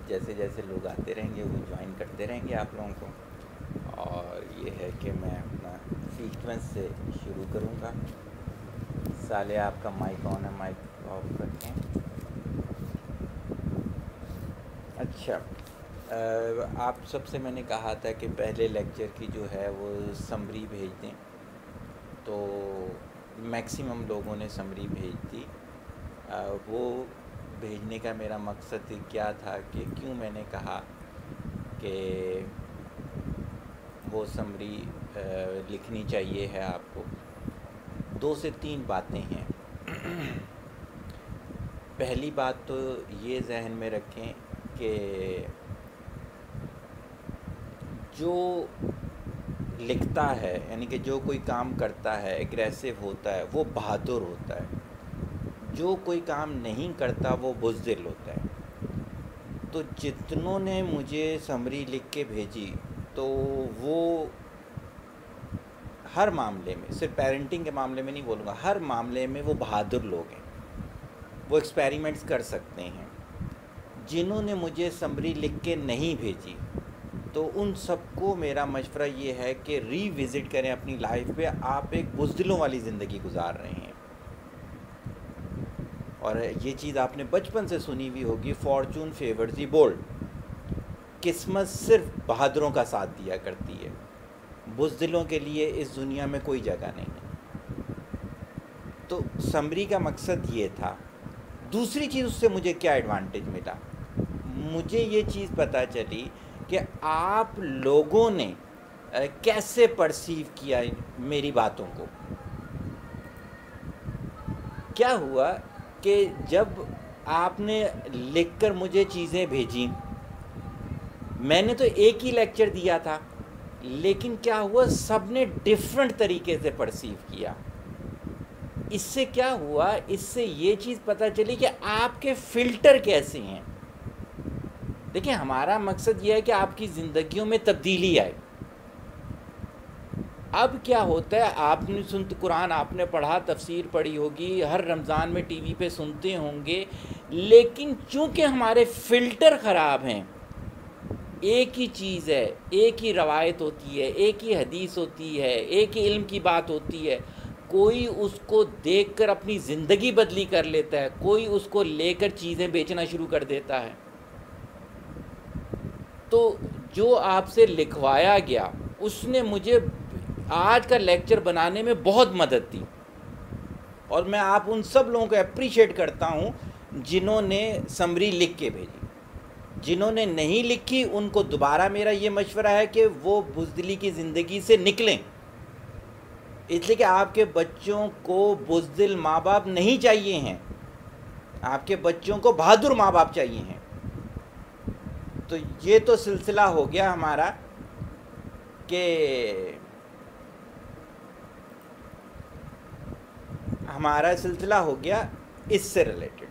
जैसे जैसे लोग आते रहेंगे वो ज्वाइन करते रहेंगे आप लोगों को। और ये है कि मैं अपना सीक्वेंस से शुरू करूँगा। साले आपका माइक ऑन है, माइक ऑफ रखें। अच्छा, आप सबसे मैंने कहा था कि पहले लेक्चर की जो है वो समरी भेज दें, तो मैक्सिमम लोगों ने समरी भेज दी। वो भेजने का मेरा मकसद क्या था कि क्यों मैंने कहा कि वो समरी लिखनी चाहिए है आपको। 2 से 3 बातें हैं। पहली बात तो ये जहन में रखें कि जो लिखता है, यानी कि जो कोई काम करता है, एग्रेसिव होता है, वो बहादुर होता है। जो कोई काम नहीं करता वो बुज़दिल होता है। तो जितनों ने मुझे समरी लिख के भेजी, तो वो हर मामले में, सिर्फ पेरेंटिंग के मामले में नहीं बोलूँगा, हर मामले में वो बहादुर लोग हैं, वो एक्सपेरिमेंट्स कर सकते हैं। जिन्होंने मुझे समरी लिख के नहीं भेजी, तो उन सबको मेरा मशवरा ये है कि रीविज़िट करें अपनी लाइफ पे। आप एक बुज़दिलों वाली ज़िंदगी गुजार रहे हैं। और ये चीज़ आपने बचपन से सुनी हुई होगी, फॉर्चून फेवर्स दी बोल्ड। किस्मत सिर्फ बहादुरों का साथ दिया करती है, बुज़दिलों के लिए इस दुनिया में कोई जगह नहीं है। तो समरी का मकसद ये था। दूसरी चीज़, उससे मुझे क्या एडवांटेज मिला, मुझे ये चीज़ पता चली कि आप लोगों ने कैसे परसीव किया मेरी बातों को। क्या हुआ कि जब आपने लिखकर मुझे चीज़ें भेजी, मैंने तो एक ही लेक्चर दिया था, लेकिन क्या हुआ, सबने डिफरेंट तरीके से परसीव किया। इससे क्या हुआ, इससे ये चीज़ पता चली कि आपके फ़िल्टर कैसे हैं। देखिए, हमारा मकसद ये है कि आपकी ज़िंदगियों में तब्दीली आए। अब क्या होता है, आपने कुरान आपने पढ़ा, तफसीर पढ़ी होगी, हर रमज़ान में टीवी पे सुनते होंगे, लेकिन चूँकि हमारे फ़िल्टर ख़राब हैं, एक ही चीज़ है, एक ही रवायत होती है, एक ही हदीस होती है, एक ही इल्म की बात होती है, कोई उसको देखकर अपनी ज़िंदगी बदली कर लेता है, कोई उसको लेकर चीज़ें बेचना शुरू कर देता है। तो जो आपसे लिखवाया गया, उसने मुझे आज का लेक्चर बनाने में बहुत मदद दी। और मैं आप उन सब लोगों को अप्रिशिएट करता हूँ जिन्होंने समरी लिख के भेजी। जिन्होंने नहीं लिखी, उनको दोबारा मेरा ये मशवरा है कि वो बुज़दिली की ज़िंदगी से निकलें। इसलिए कि आपके बच्चों को बुज़दिल माँ बाप नहीं चाहिए हैं, आपके बच्चों को बहादुर माँ बाप चाहिए हैं। तो ये तो सिलसिला हो गया हमारा कि हमारा सिलसिला हो गया इससे रिलेटेड।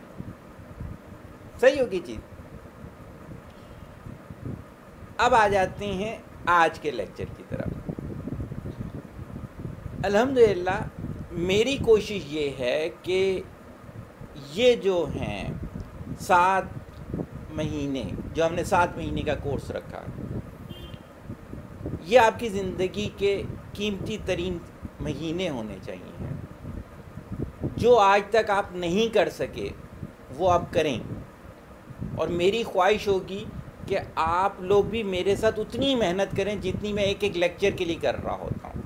सही होगी चीज़। अब आ जाते हैं आज के लेक्चर की तरफ। अल्हम्दुलिल्लाह मेरी कोशिश ये है कि ये जो हैं 7 महीने, जो हमने 7 महीने का कोर्स रखा, ये आपकी ज़िंदगी के कीमती तरीन महीने होने चाहिए। जो आज तक आप नहीं कर सके वो आप करें। और मेरी ख्वाहिश होगी कि आप लोग भी मेरे साथ उतनी मेहनत करें जितनी मैं एक एक लेक्चर के लिए कर रहा होता हूँ।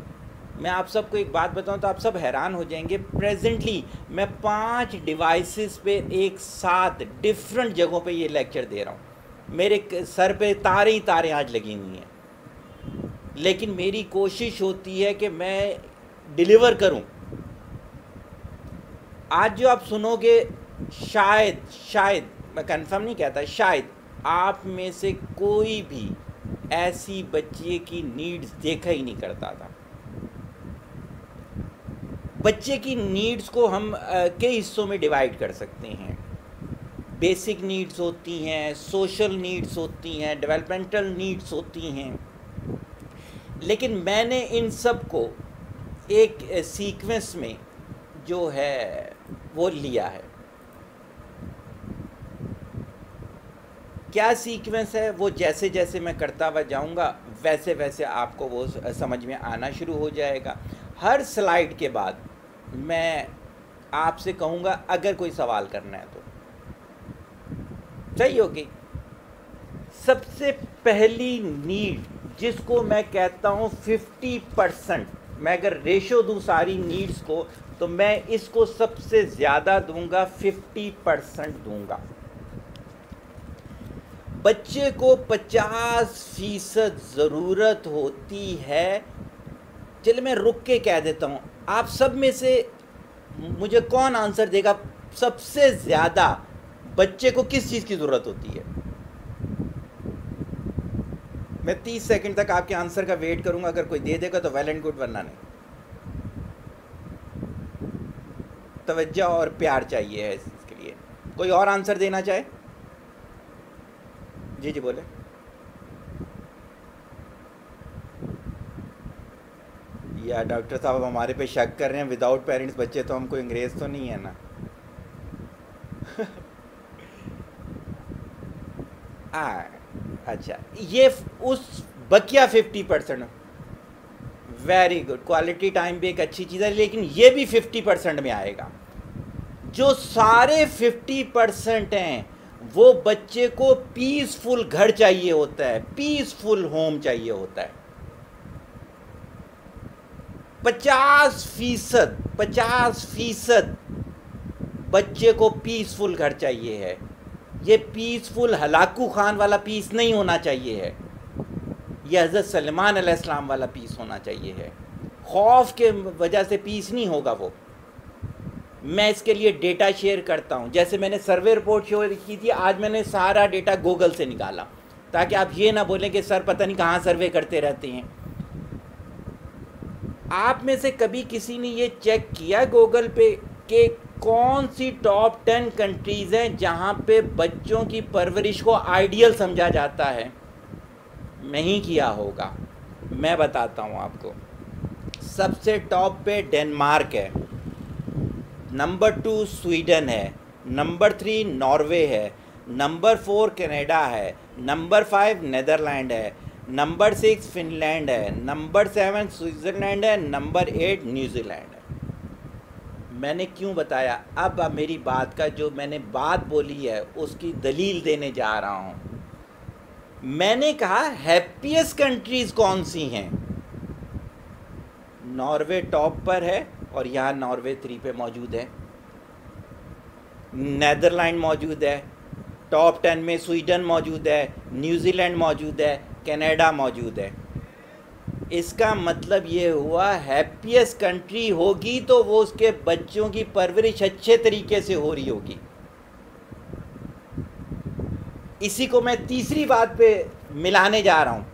मैं आप सबको एक बात बताऊँ तो आप सब हैरान हो जाएंगे। प्रेजेंटली मैं 5 डिवाइसेस पे एक साथ डिफरेंट जगहों पे ये लेक्चर दे रहा हूँ। मेरे सर पे तारे ही तारे आज लगी हुई हैं, लेकिन मेरी कोशिश होती है कि मैं डिलीवर करूँ। आज जो आप सुनोगे, शायद मैं कंफर्म नहीं कहता, शायद आप में से कोई भी ऐसी बच्चे की नीड्स देखा ही नहीं करता था। बच्चे की नीड्स को हम कई हिस्सों में डिवाइड कर सकते हैं। बेसिक नीड्स होती हैं, सोशल नीड्स होती हैं, डेवलपमेंटल नीड्स होती हैं, लेकिन मैंने इन सब को एक सीक्वेंस में जो है वो लिया है। क्या सीक्वेंस है वो जैसे जैसे मैं करता हुआ जाऊंगा वैसे वैसे आपको वो समझ में आना शुरू हो जाएगा। हर स्लाइड के बाद मैं आपसे कहूँगा अगर कोई सवाल करना है तो। सही होगी। सबसे पहली नीड जिसको मैं कहता हूँ 50%, मैं अगर रेशो दूँ सारी नीड्स को तो मैं इसको सबसे ज़्यादा दूंगा, 50% दूंगा। बच्चे को 50% ज़रूरत होती है। चलिए मैं रुक के कह देता हूँ, आप सब में से मुझे कौन आंसर देगा सबसे ज़्यादा बच्चे को किस चीज़ की ज़रूरत होती है? मैं 30 सेकंड तक आपके आंसर का वेट करूंगा, अगर कोई दे देगा तो वेल एंड गुड, वरना नहीं। तवज्जो और प्यार चाहिए है इसके लिए। कोई और आंसर देना चाहे? जी जी बोले। या डॉक्टर साहब हमारे पे शक कर रहे हैं, विदाउट पेरेंट्स बच्चे तो हमको अंग्रेज तो नहीं है ना? अच्छा, ये उस बकिया 50%। वेरी गुड, क्वालिटी टाइम भी एक अच्छी चीज़ है, लेकिन ये भी 50% में आएगा। जो सारे 50% हैं वो बच्चे को पीसफुल घर चाहिए होता है, पीसफुल होम चाहिए होता है। 50% बच्चे को पीसफुल घर चाहिए है। ये पीसफुल हलाकू खान वाला पीस नहीं होना चाहिए है, ये हज़रत सलमान अलैहिस्सलाम वाला पीस होना चाहिए है। खौफ के वजह से पीस नहीं होगा वो। मैं इसके लिए डेटा शेयर करता हूँ। जैसे मैंने सर्वे रिपोर्ट शेयर की थी, आज मैंने सारा डेटा गूगल से निकाला, ताकि आप ये ना बोलें कि सर पता नहीं कहाँ सर्वे करते रहते हैं। आप में से कभी किसी ने ये चेक किया गूगल पे कि कौन सी टॉप 10 कंट्रीज़ हैं जहाँ पे बच्चों की परवरिश को आइडियल समझा जाता है? नहीं किया होगा, मैं बताता हूँ आपको। सबसे टॉप पे डेनमार्क है, नंबर 2 स्वीडन है, नंबर 3 नॉर्वे है, नंबर 4 कनाडा है, नंबर 5 नेदरलैंड है, नंबर 6 फिनलैंड है, नंबर 7 स्विट्ज़रलैंड है, नंबर 8 न्यूजीलैंड है। मैंने क्यों बताया? अब मेरी बात का जो मैंने बात बोली है उसकी दलील देने जा रहा हूँ। मैंने कहा हैप्पीएस्ट कंट्रीज़ कौन सी हैं? नॉर्वे टॉप पर है और यहाँ नॉर्वे 3 पे मौजूद है, नेदरलैंड मौजूद है, टॉप 10 में स्वीडन मौजूद है, न्यूजीलैंड मौजूद है, कनाडा मौजूद है। इसका मतलब ये हुआ हैप्पीएस्ट कंट्री होगी तो वो उसके बच्चों की परवरिश अच्छे तरीके से हो रही होगी। इसी को मैं तीसरी बात पे मिलाने जा रहा हूँ।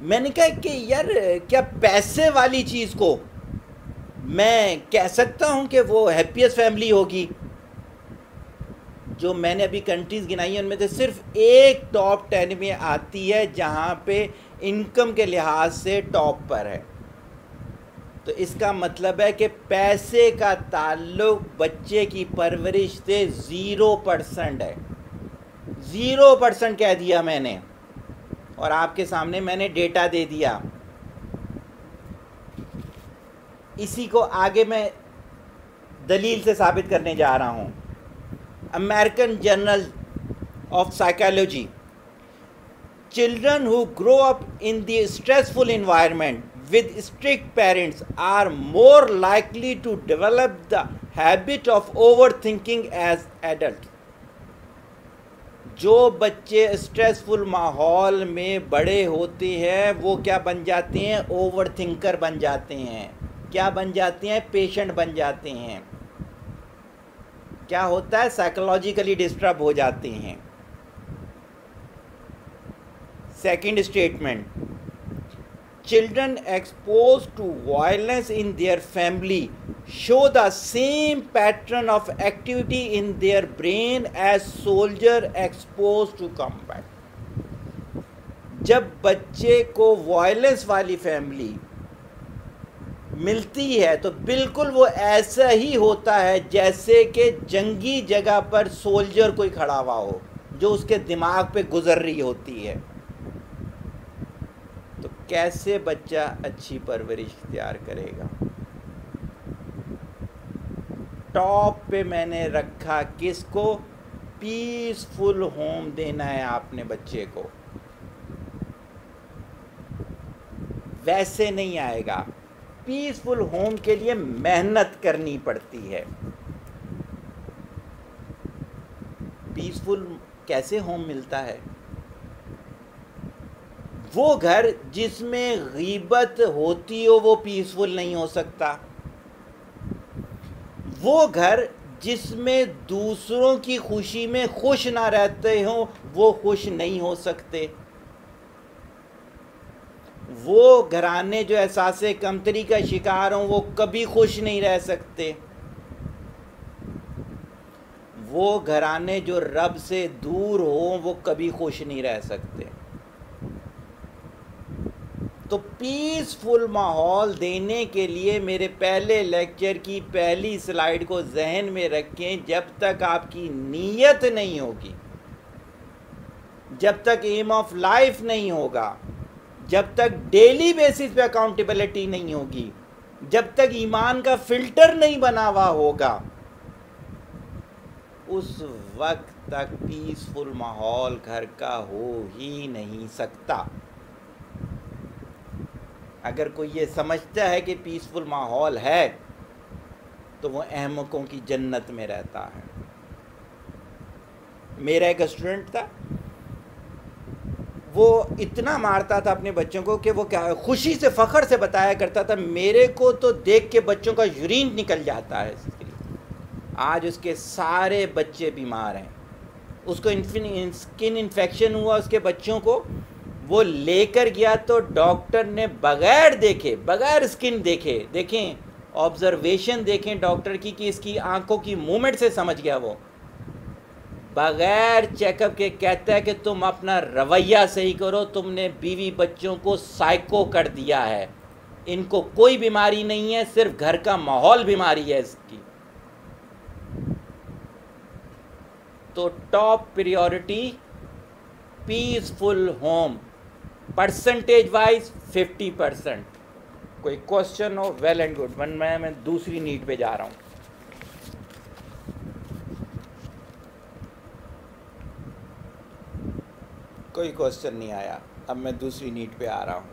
मैंने कहा कि यार क्या पैसे वाली चीज़ को मैं कह सकता हूँ कि वो हैप्पीएस्ट फैमिली होगी? जो मैंने अभी कंट्रीज़ गिनाई हैं उनमें से सिर्फ एक टॉप 10 में आती है जहाँ पे इनकम के लिहाज से टॉप पर है। तो इसका मतलब है कि पैसे का ताल्लुक बच्चे की परवरिश से 0% है। 0% कह दिया मैंने, और आपके सामने मैंने डेटा दे दिया। इसी को आगे मैं दलील से साबित करने जा रहा हूँ। American journal of psychology, children who grow up in the stressful environment with strict parents are more likely to develop the habit of overthinking as adults. जो बच्चे स्ट्रेसफुल माहौल में बड़े होते हैं वो क्या बन जाते हैं? ओवर थिंकर बन जाते हैं। क्या बन जाते हैं? पेशेंट बन जाते हैं। क्या होता है? साइकोलॉजिकली डिस्टर्ब हो जाते हैं। Second statement, children exposed to violence in their family show the same pattern of activity in their brain as soldier exposed to combat. जब बच्चे को वायलेंस वाली फैमिली मिलती है तो बिल्कुल वो ऐसा ही होता है जैसे कि जंगी जगह पर सोल्जर कोई खड़ा हुआ हो, जो उसके दिमाग पे गुजर रही होती है, तो कैसे बच्चा अच्छी परवरिश इख्तियार करेगा। टॉप पे मैंने रखा किसको? पीसफुल होम देना है आपने बच्चे को, वैसे नहीं आएगा। पीसफुल होम के लिए मेहनत करनी पड़ती है। पीसफुल कैसे होम मिलता है? वो घर जिसमें गीबत होती हो वो पीसफुल नहीं हो सकता। वो घर जिसमें दूसरों की खुशी में खुश ना रहते हो वो खुश नहीं हो सकते। वो घराने जो एहसासे कमतरी का शिकार हों वो कभी खुश नहीं रह सकते। वो घराने जो रब से दूर हों वो कभी खुश नहीं रह सकते। तो पीसफुल माहौल देने के लिए मेरे पहले लेक्चर की पहली स्लाइड को जहन में रखें। जब तक आपकी नीयत नहीं होगी, जब तक एम ऑफ लाइफ नहीं होगा, जब तक डेली बेसिस पे अकाउंटेबिलिटी नहीं होगी, जब तक ईमान का फिल्टर नहीं बना हुआ होगा, उस वक्त तक पीसफुल माहौल घर का हो ही नहीं सकता। अगर कोई ये समझता है कि पीसफुल माहौल है तो वो अहमकों की जन्नत में रहता है। मेरा एक स्टूडेंट था, वो इतना मारता था अपने बच्चों को कि वो क्या खुशी से फ़ख्र से बताया करता था, मेरे को तो देख के बच्चों का यूरिन निकल जाता है। आज उसके सारे बच्चे बीमार हैं। उसको स्किन इन्फेक्शन हुआ उसके बच्चों को, वो लेकर गया तो डॉक्टर ने बगैर देखे, बगैर स्किन देखे, देखें ऑब्जर्वेशन देखें डॉक्टर की कि इसकी आंखों की मूवमेंट से समझ गया, वो बगैर चेकअप के कहता है कि तुम अपना रवैया सही करो, तुमने बीवी बच्चों को साइको कर दिया है, इनको कोई बीमारी नहीं है, सिर्फ घर का माहौल बीमारी है इसकी। तो top priority peaceful home, percentage wise 50%। कोई क्वेश्चन हो? Well and good. मैं दूसरी नीड पे जा रहा हूँ। कोई क्वेश्चन नहीं आया, अब मैं दूसरी नीड पे आ रहा हूँ।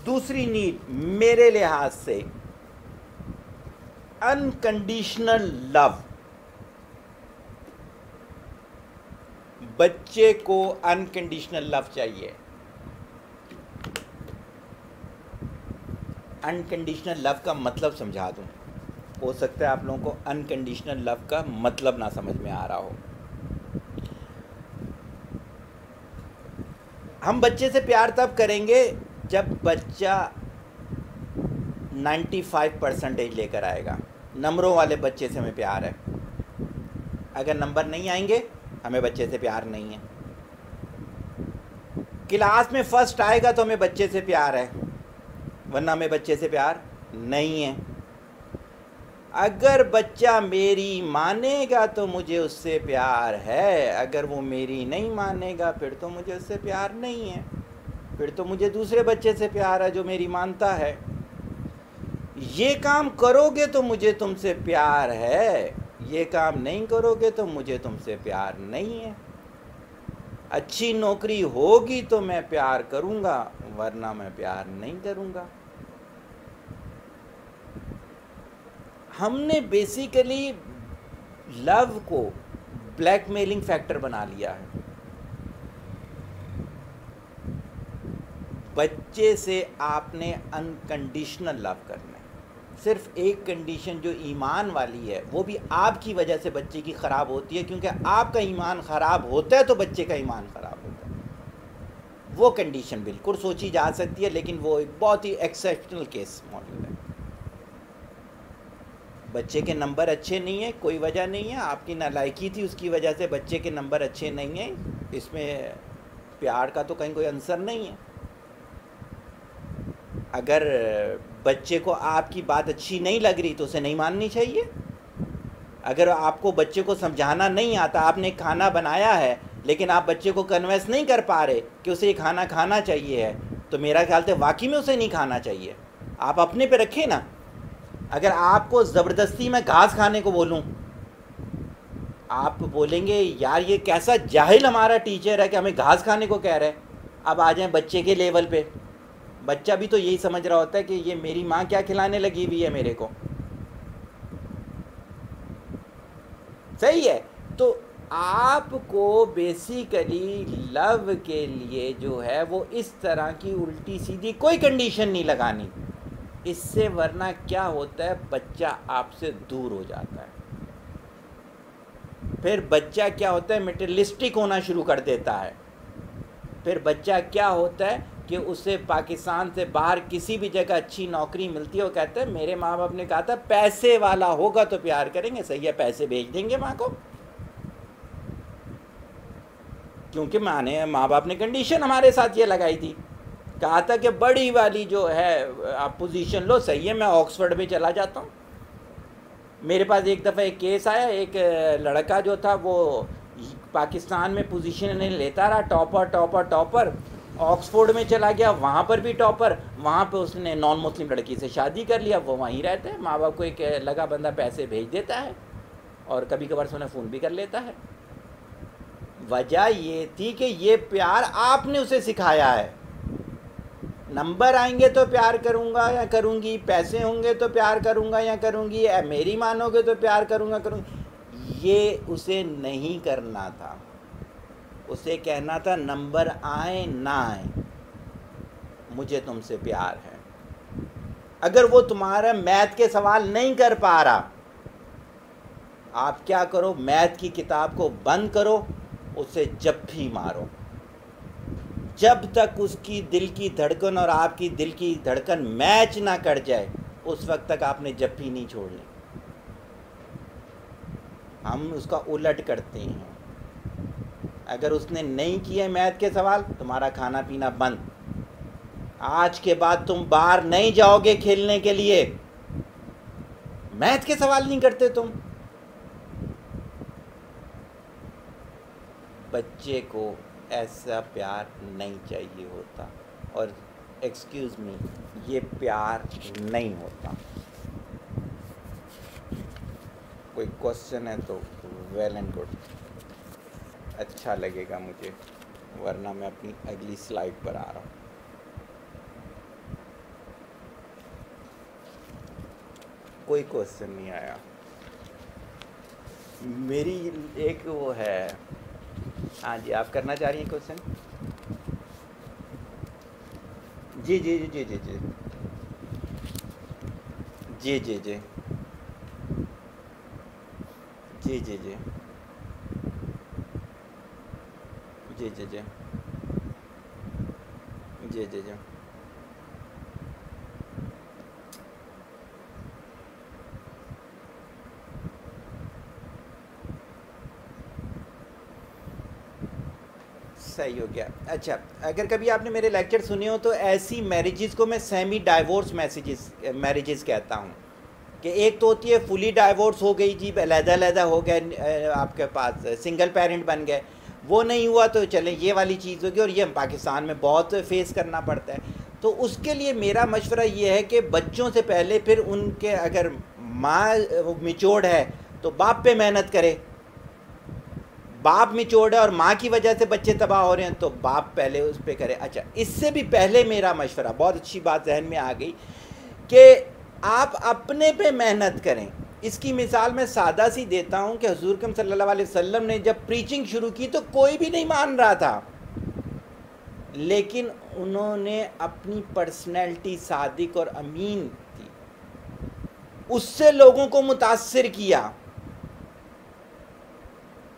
दूसरी नीड मेरे लिहाज से अनकंडीशनल लव। बच्चे को अनकंडीशनल लव चाहिए। अनकंडीशनल लव का मतलब समझा दूं, हो सकता है आप लोगों को अनकंडीशनल लव का मतलब ना समझ में आ रहा हो। हम बच्चे से प्यार तब करेंगे जब बच्चा 95% लेकर आएगा। नंबरों वाले बच्चे से हमें प्यार है। अगर नंबर नहीं आएंगे हमें बच्चे से प्यार नहीं है। क्लास में फर्स्ट आएगा तो हमें बच्चे से प्यार है, वरना हमें बच्चे से प्यार नहीं है। अगर बच्चा मेरी मानेगा तो मुझे उससे प्यार है, अगर वो मेरी नहीं मानेगा फिर तो मुझे उससे प्यार नहीं है, फिर तो मुझे दूसरे बच्चे से प्यार है जो मेरी मानता है। ये काम करोगे तो मुझे तुमसे प्यार है, ये काम नहीं करोगे तो मुझे तुमसे प्यार नहीं है। अच्छी नौकरी होगी तो मैं प्यार करूँगा, वरना मैं प्यार नहीं करूँगा। हमने बेसिकली लव को ब्लैकमेलिंग फैक्टर बना लिया है। बच्चे से आपने अनकंडीशनल लव करना है। सिर्फ एक कंडीशन जो ईमान वाली है, वो भी आपकी वजह से बच्चे की ख़राब होती है, क्योंकि आपका ईमान ख़राब होता है तो बच्चे का ईमान ख़राब होता है। वो कंडीशन बिल्कुल सोची जा सकती है, लेकिन वो एक बहुत ही एक्सेप्शनल केस मॉडल है। बच्चे के नंबर अच्छे नहीं है, कोई वजह नहीं है, आपकी नालायकी थी उसकी वजह से बच्चे के नंबर अच्छे नहीं हैं, इसमें प्यार का तो कहीं कोई आंसर नहीं है। अगर बच्चे को आपकी बात अच्छी नहीं लग रही तो उसे नहीं माननी चाहिए। अगर आपको बच्चे को समझाना नहीं आता, आपने खाना बनाया है लेकिन आप बच्चे को कन्विंस नहीं कर पा रहे कि उसे ये खाना खाना चाहिए है, तो मेरा ख्याल से वाकई में उसे नहीं खाना चाहिए। आप अपने पे रखें ना। अगर आपको ज़बरदस्ती मैं घास खाने को बोलूं, आप बोलेंगे यार ये कैसा जाहिल हमारा टीचर है कि हमें घास खाने को कह रहा है। अब आ जाएं बच्चे के लेवल पे, बच्चा भी तो यही समझ रहा होता है कि ये मेरी माँ क्या खिलाने लगी हुई है मेरे को। सही है। तो आपको बेसिकली लव के लिए जो है वो इस तरह की उल्टी सीधी कोई कंडीशन नहीं लगानी, इससे वरना क्या होता है, बच्चा आपसे दूर हो जाता है। फिर बच्चा क्या होता है, मेटेरियलिस्टिक होना शुरू कर देता है। फिर बच्चा क्या होता है कि उसे पाकिस्तान से बाहर किसी भी जगह अच्छी नौकरी मिलती है, वो कहता है मेरे माँ बाप ने कहा था पैसे वाला होगा तो प्यार करेंगे। सही है, पैसे भेज देंगे माँ को, क्योंकि माँ बाप ने कंडीशन हमारे साथ ये लगाई थी, कहा था कि बड़ी वाली जो है आप पोजीशन लो। सही है, मैं ऑक्सफोर्ड में चला जाता हूँ। मेरे पास एक दफ़ा एक केस आया, एक लड़का जो था वो पाकिस्तान में पोजीशन नहीं लेता रहा, टॉपर ऑक्सफोर्ड में चला गया, वहाँ पर भी टॉपर, वहाँ पे उसने नॉन मुस्लिम लड़की से शादी कर लिया। वो वहीं रहते हैं, माँ बाप को एक लगा बंदा पैसे भेज देता है और कभी कभार से उन्हें फ़ोन भी कर लेता है। वजह ये थी कि ये प्यार आपने उसे सिखाया है। नंबर आएंगे तो प्यार करूँगा या करूँगी, पैसे होंगे तो प्यार करूँगा या करूँगी, मेरी मानोगे तो प्यार करूँगा करूँगी, ये उसे नहीं करना था। उसे कहना था नंबर आए ना आए, मुझे तुमसे प्यार है। अगर वो तुम्हारा मैथ के सवाल नहीं कर पा रहा, आप क्या करो, मैथ की किताब को बंद करो, उसे जप्फी मारो। जब तक उसकी दिल की धड़कन और आपकी दिल की धड़कन मैच ना कर जाए, उस वक्त तक आपने जप्फी नहीं छोड़नी। हम उसका उलट करते हैं। अगर उसने नहीं किए मैथ के सवाल, तुम्हारा खाना पीना बंद। आज के बाद तुम बाहर नहीं जाओगे खेलने के लिए, मैथ के सवाल नहीं करते तुम। बच्चे को ऐसा प्यार नहीं चाहिए होता, और एक्सक्यूज़ मी, ये प्यार नहीं होता। कोई क्वेश्चन है तो वेल एंड गुड, अच्छा लगेगा मुझे, वरना मैं अपनी अगली स्लाइड पर आ रहा हूँ। कोई क्वेश्चन नहीं आया। मेरी एक वो है, हाँ जी, आप करना चाह रही हैं क्वेश्चन? जी जी जी जी जी जी जी जी जी जी जी जी जी जी जी जी जी जी सही हो गया। अच्छा, अगर कभी आपने मेरे लेक्चर सुने हो तो ऐसी मैरिजेस को मैं सेमी डाइवोर्स मैरिजेस कहता हूँ। कि एक तो होती है फुली डाइवोर्स हो गई जी, अलहदा हो गए, आपके पास सिंगल पेरेंट बन गए, वो नहीं हुआ तो चले ये वाली चीज़ होगी, और ये हम पाकिस्तान में बहुत फेस करना पड़ता है। तो उसके लिए मेरा मशवरा ये है कि बच्चों से पहले फिर उनके, अगर माँ मिचोड़ है तो बाप पे मेहनत करे, बाप मिचोड़ है और माँ की वजह से बच्चे तबाह हो रहे हैं तो बाप पहले उस पर करे। अच्छा, इससे भी पहले मेरा मशवरा, बहुत अच्छी बात जहन में आ गई, कि आप अपने पे मेहनत करें। इसकी मिसाल मैं सादा सी देता हूँ कि हुजूर अकरम सल्लल्लाहु अलैहि वसल्लम ने जब प्रीचिंग शुरू की तो कोई भी नहीं मान रहा था, लेकिन उन्होंने अपनी पर्सनैलिटी सादिक और अमीन थी, उससे लोगों को मुतासिर किया।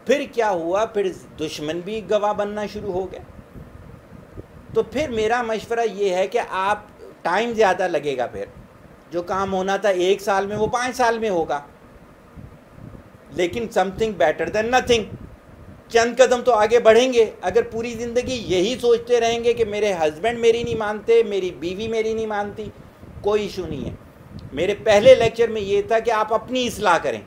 फिर क्या हुआ, फिर दुश्मन भी गवाह बनना शुरू हो गया। तो फिर मेरा मशवरा ये है कि आप, टाइम ज़्यादा लगेगा, फिर जो काम होना था 1 साल में वो 5 साल में होगा, लेकिन समथिंग बेटर देन नथिंग। चंद कदम तो आगे बढ़ेंगे। अगर पूरी ज़िंदगी यही सोचते रहेंगे कि मेरे हस्बैंड मेरी नहीं मानते, मेरी बीवी मेरी नहीं मानती, कोई इशू नहीं है। मेरे पहले लेक्चर में ये था कि आप अपनी इस्लाह करें,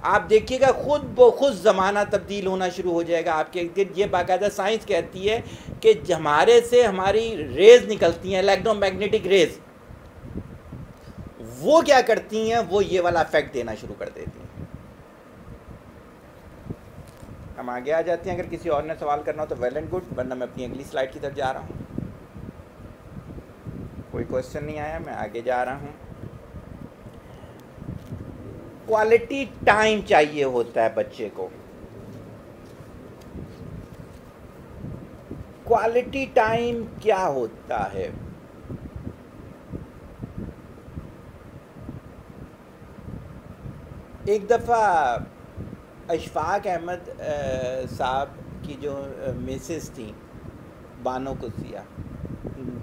आप देखिएगा खुद ब खुद ज़माना तब्दील होना शुरू हो जाएगा आपके इर्द। ये बाकायदा साइंस कहती है कि हमारे से हमारी रेज़ निकलती हैं, इलेक्ट्रोमैग्नेटिक रेज़, वो क्या करती हैं, वो ये वाला इफेक्ट देना शुरू कर देती हैं। हम आगे आ जाते हैं। अगर किसी और ने सवाल करना हो तो वेल एंड गुड, वरना मैं अपनी अगली स्लाइड की तरफ जा रहा हूँ। कोई क्वेश्चन नहीं आया, मैं आगे जा रहा हूँ। क्वालिटी टाइम चाहिए होता है बच्चे को। क्वालिटी टाइम क्या होता है? एक दफ़ा अशफाक अहमद साहब की जो मिसेस थी, बानो कुसिया,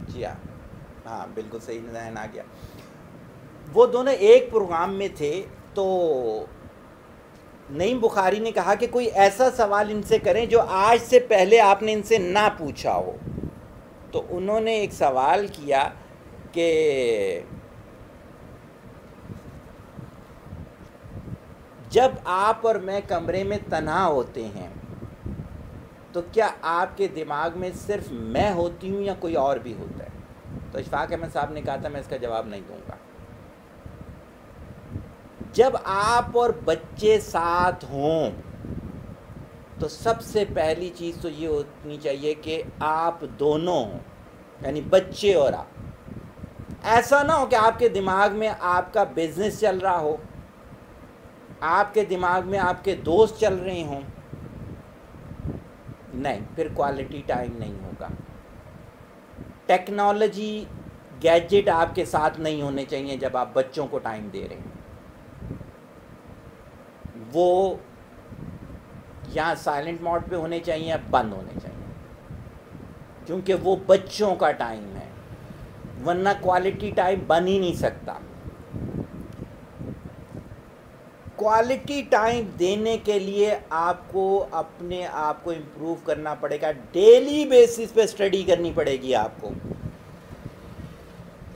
जी हाँ बिल्कुल सही ध्यान आ गया, वो दोनों एक प्रोग्राम में थे। तो नईम बुखारी ने कहा कि कोई ऐसा सवाल इनसे करें जो आज से पहले आपने इनसे ना पूछा हो। तो उन्होंने एक सवाल किया कि जब आप और मैं कमरे में तन्हा होते हैं तो क्या आपके दिमाग में सिर्फ मैं होती हूँ या कोई और भी होता है? तो अशफाक अहमद साहब ने कहा था, मैं इसका जवाब नहीं दूंगा। जब आप और बच्चे साथ हों तो सबसे पहली चीज़ तो ये होनी चाहिए कि आप दोनों हों, यानी बच्चे और आप। ऐसा ना हो कि आपके दिमाग में आपका बिजनेस चल रहा हो, आपके दिमाग में आपके दोस्त चल रहे हों, नहीं, फिर क्वालिटी टाइम नहीं होगा। टेक्नोलॉजी, गैजेट आपके साथ नहीं होने चाहिए जब आप बच्चों को टाइम दे रहे हैं। वो या साइलेंट मोड पे होने चाहिए या बंद होने चाहिए, क्योंकि वो बच्चों का टाइम है, वरना क्वालिटी टाइम बन ही नहीं सकता। क्वालिटी टाइम देने के लिए आपको अपने आप को इम्प्रूव करना पड़ेगा, डेली बेसिस पे स्टडी करनी पड़ेगी आपको।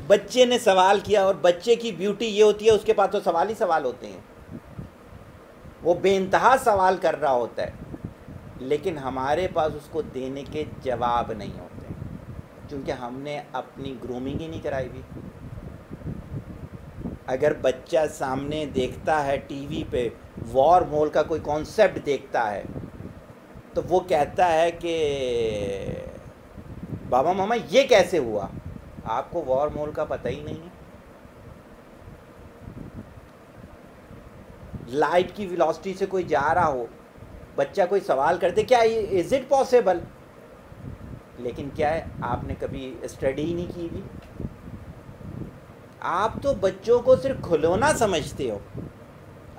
बच्चे ने सवाल किया, और बच्चे की ब्यूटी ये होती है उसके पास तो सवाल ही सवाल होते हैं, वो बेइंतहा सवाल कर रहा होता है, लेकिन हमारे पास उसको देने के जवाब नहीं होते, क्योंकि हमने अपनी ग्रूमिंग ही नहीं कराई हुई। अगर बच्चा सामने देखता है टीवी पे वॉर मोल का कोई कॉन्सेप्ट देखता है, तो वो कहता है कि बाबा मामा ये कैसे हुआ? आपको वॉर मोल का पता ही नहीं है। लाइट की वेलोसिटी से कोई जा रहा हो, बच्चा कोई सवाल करते, क्या इज इट पॉसिबल? लेकिन क्या है, आपने कभी स्टडी ही नहीं की भी। आप तो बच्चों को सिर्फ खिलौना समझते हो।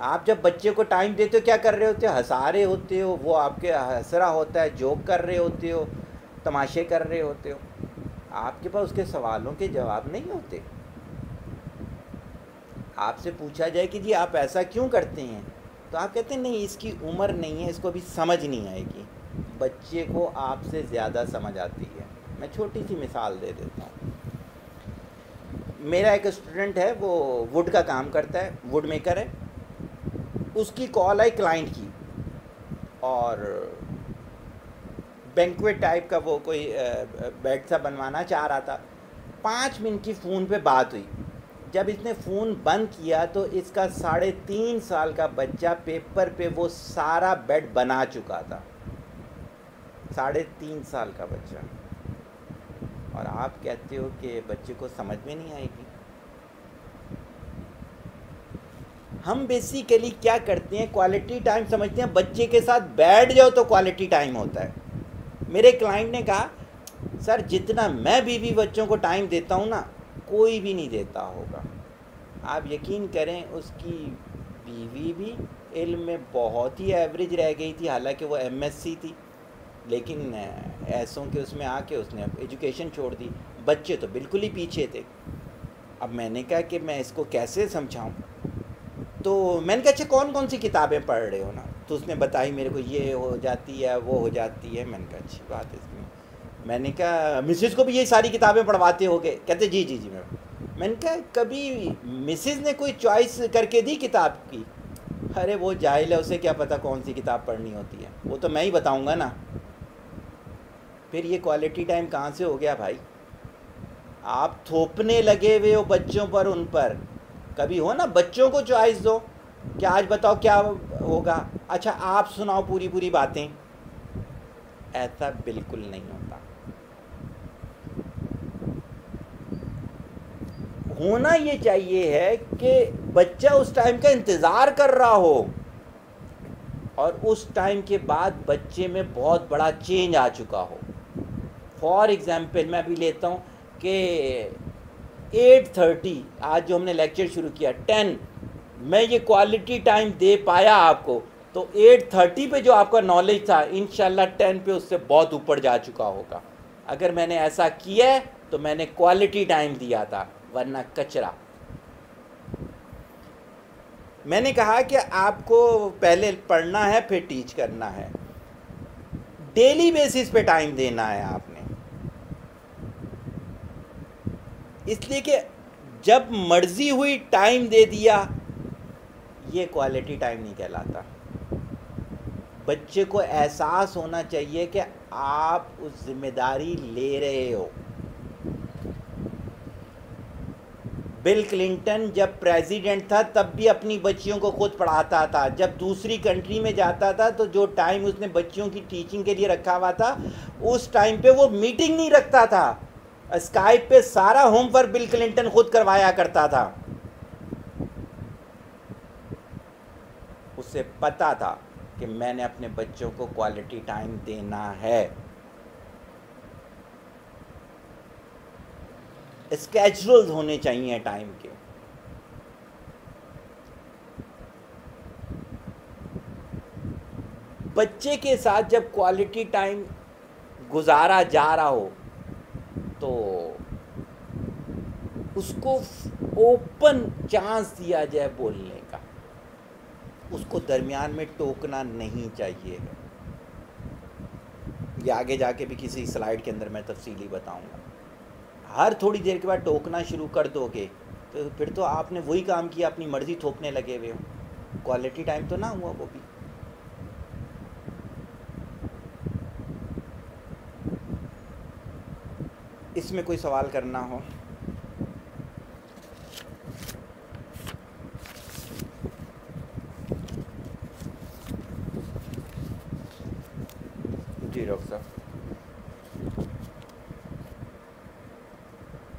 आप जब बच्चे को टाइम देते हो क्या कर रहे होते हो? हंसा रहे होते हो, वो आपके हंस रहा होता है, जोक कर रहे होते हो, तमाशे कर रहे होते हो। आपके पास उसके सवालों के जवाब नहीं होते। आपसे पूछा जाए कि जी आप ऐसा क्यों करते हैं, तो आप कहते हैं नहीं, इसकी उम्र नहीं है, इसको अभी समझ नहीं आएगी। बच्चे को आपसे ज़्यादा समझ आती है। मैं छोटी सी मिसाल दे देता हूँ। मेरा एक स्टूडेंट है, वो वुड का काम करता है, वुड मेकर है। उसकी कॉल आई क्लाइंट की, और बैंक्वेट टाइप का वो कोई बेड सा बनवाना चाह रहा था। 5 मिनट की फ़ोन पे बात हुई। जब इसने फ़ोन बंद किया तो इसका 3.5 साल का बच्चा पेपर पे वो सारा बेड बना चुका था। 3.5 साल का बच्चा, और आप कहते हो कि बच्चे को समझ में नहीं आएगी। हम बेसिकली क्या करते हैं, क्वालिटी टाइम समझते हैं, बच्चे के साथ बैठ जाओ तो क्वालिटी टाइम होता है। मेरे क्लाइंट ने कहा, सर जितना मैं बीवी बच्चों को टाइम देता हूँ ना, कोई भी नहीं देता होगा। आप यकीन करें, उसकी बीवी भी इल्म में बहुत ही एवरेज रह गई थी, हालांकि वो एमएससी थी, लेकिन ऐसों के उसमें आके उसने अब एजुकेशन छोड़ दी। बच्चे तो बिल्कुल ही पीछे थे। अब मैंने कहा कि मैं इसको कैसे समझाऊं, तो मैंने कहा अच्छा कौन कौन सी किताबें पढ़ रहे हो ना, तो उसने बताई मेरे को, ये हो जाती है, वो हो जाती है। मैंने कहा अच्छी बात है इसमें। मैंने कहा मिसेस को भी ये सारी किताबें पढ़वाते होगे? कहते जी जी जी मैंने कहा कभी मिसेस ने कोई चॉइस करके दी किताब की? अरे वो जाहिल है, उसे क्या पता कौन सी किताब पढ़नी होती है, वो तो मैं ही बताऊंगा ना। फिर ये क्वालिटी टाइम कहाँ से हो गया भाई? आप थोपने लगे हुए हो बच्चों पर, उन पर। कभी हो ना, बच्चों को चॉइस दो कि आज बताओ क्या होगा, अच्छा आप सुनाओ पूरी पूरी बातें। ऐसा बिल्कुल नहीं होता। होना ये चाहिए है कि बच्चा उस टाइम का इंतज़ार कर रहा हो, और उस टाइम के बाद बच्चे में बहुत बड़ा चेंज आ चुका हो। फॉर एग्ज़ाम्पल मैं अभी लेता हूँ कि 8:30 आज जो हमने लेक्चर शुरू किया, 10 मैं ये क्वालिटी टाइम दे पाया आपको, तो 8:30 पे जो आपका नॉलेज था इंशाल्लाह 10 पे उससे बहुत ऊपर जा चुका होगा। अगर मैंने ऐसा किया है तो मैंने क्वालिटी टाइम दिया था, वरना कचरा। मैंने कहा कि आपको पहले पढ़ना है फिर टीच करना है, डेली बेसिस पे टाइम देना है आपने। इसलिए कि जब मर्जी हुई टाइम दे दिया, ये क्वालिटी टाइम नहीं कहलाता। बच्चे को एहसास होना चाहिए कि आप उस जिम्मेदारी ले रहे हो। बिल क्लिंटन जब प्रेसिडेंट था तब भी अपनी बच्चियों को खुद पढ़ाता था। जब दूसरी कंट्री में जाता था तो जो टाइम उसने बच्चियों की टीचिंग के लिए रखा हुआ था, उस टाइम पे वो मीटिंग नहीं रखता था, स्काइप पे सारा होमवर्क बिल क्लिंटन खुद करवाया करता था। उसे पता था कि मैंने अपने बच्चों को क्वालिटी टाइम देना है। स्केड्यूल्स होने चाहिए टाइम के। बच्चे के साथ जब क्वालिटी टाइम गुजारा जा रहा हो तो उसको ओपन चांस दिया जाए बोलने का, उसको दरमियान में टोकना नहीं चाहिए। ये आगे जाके भी किसी स्लाइड के अंदर मैं तफसीली बताऊंगा। हर थोड़ी देर के बाद टोकना शुरू कर दोगे तो फिर तो आपने वही काम किया, अपनी मर्जी थोपने लगे हुए हो, क्वालिटी टाइम तो ना हुआ वो भी। इसमें कोई सवाल करना हो? जी डॉक्टर साहब।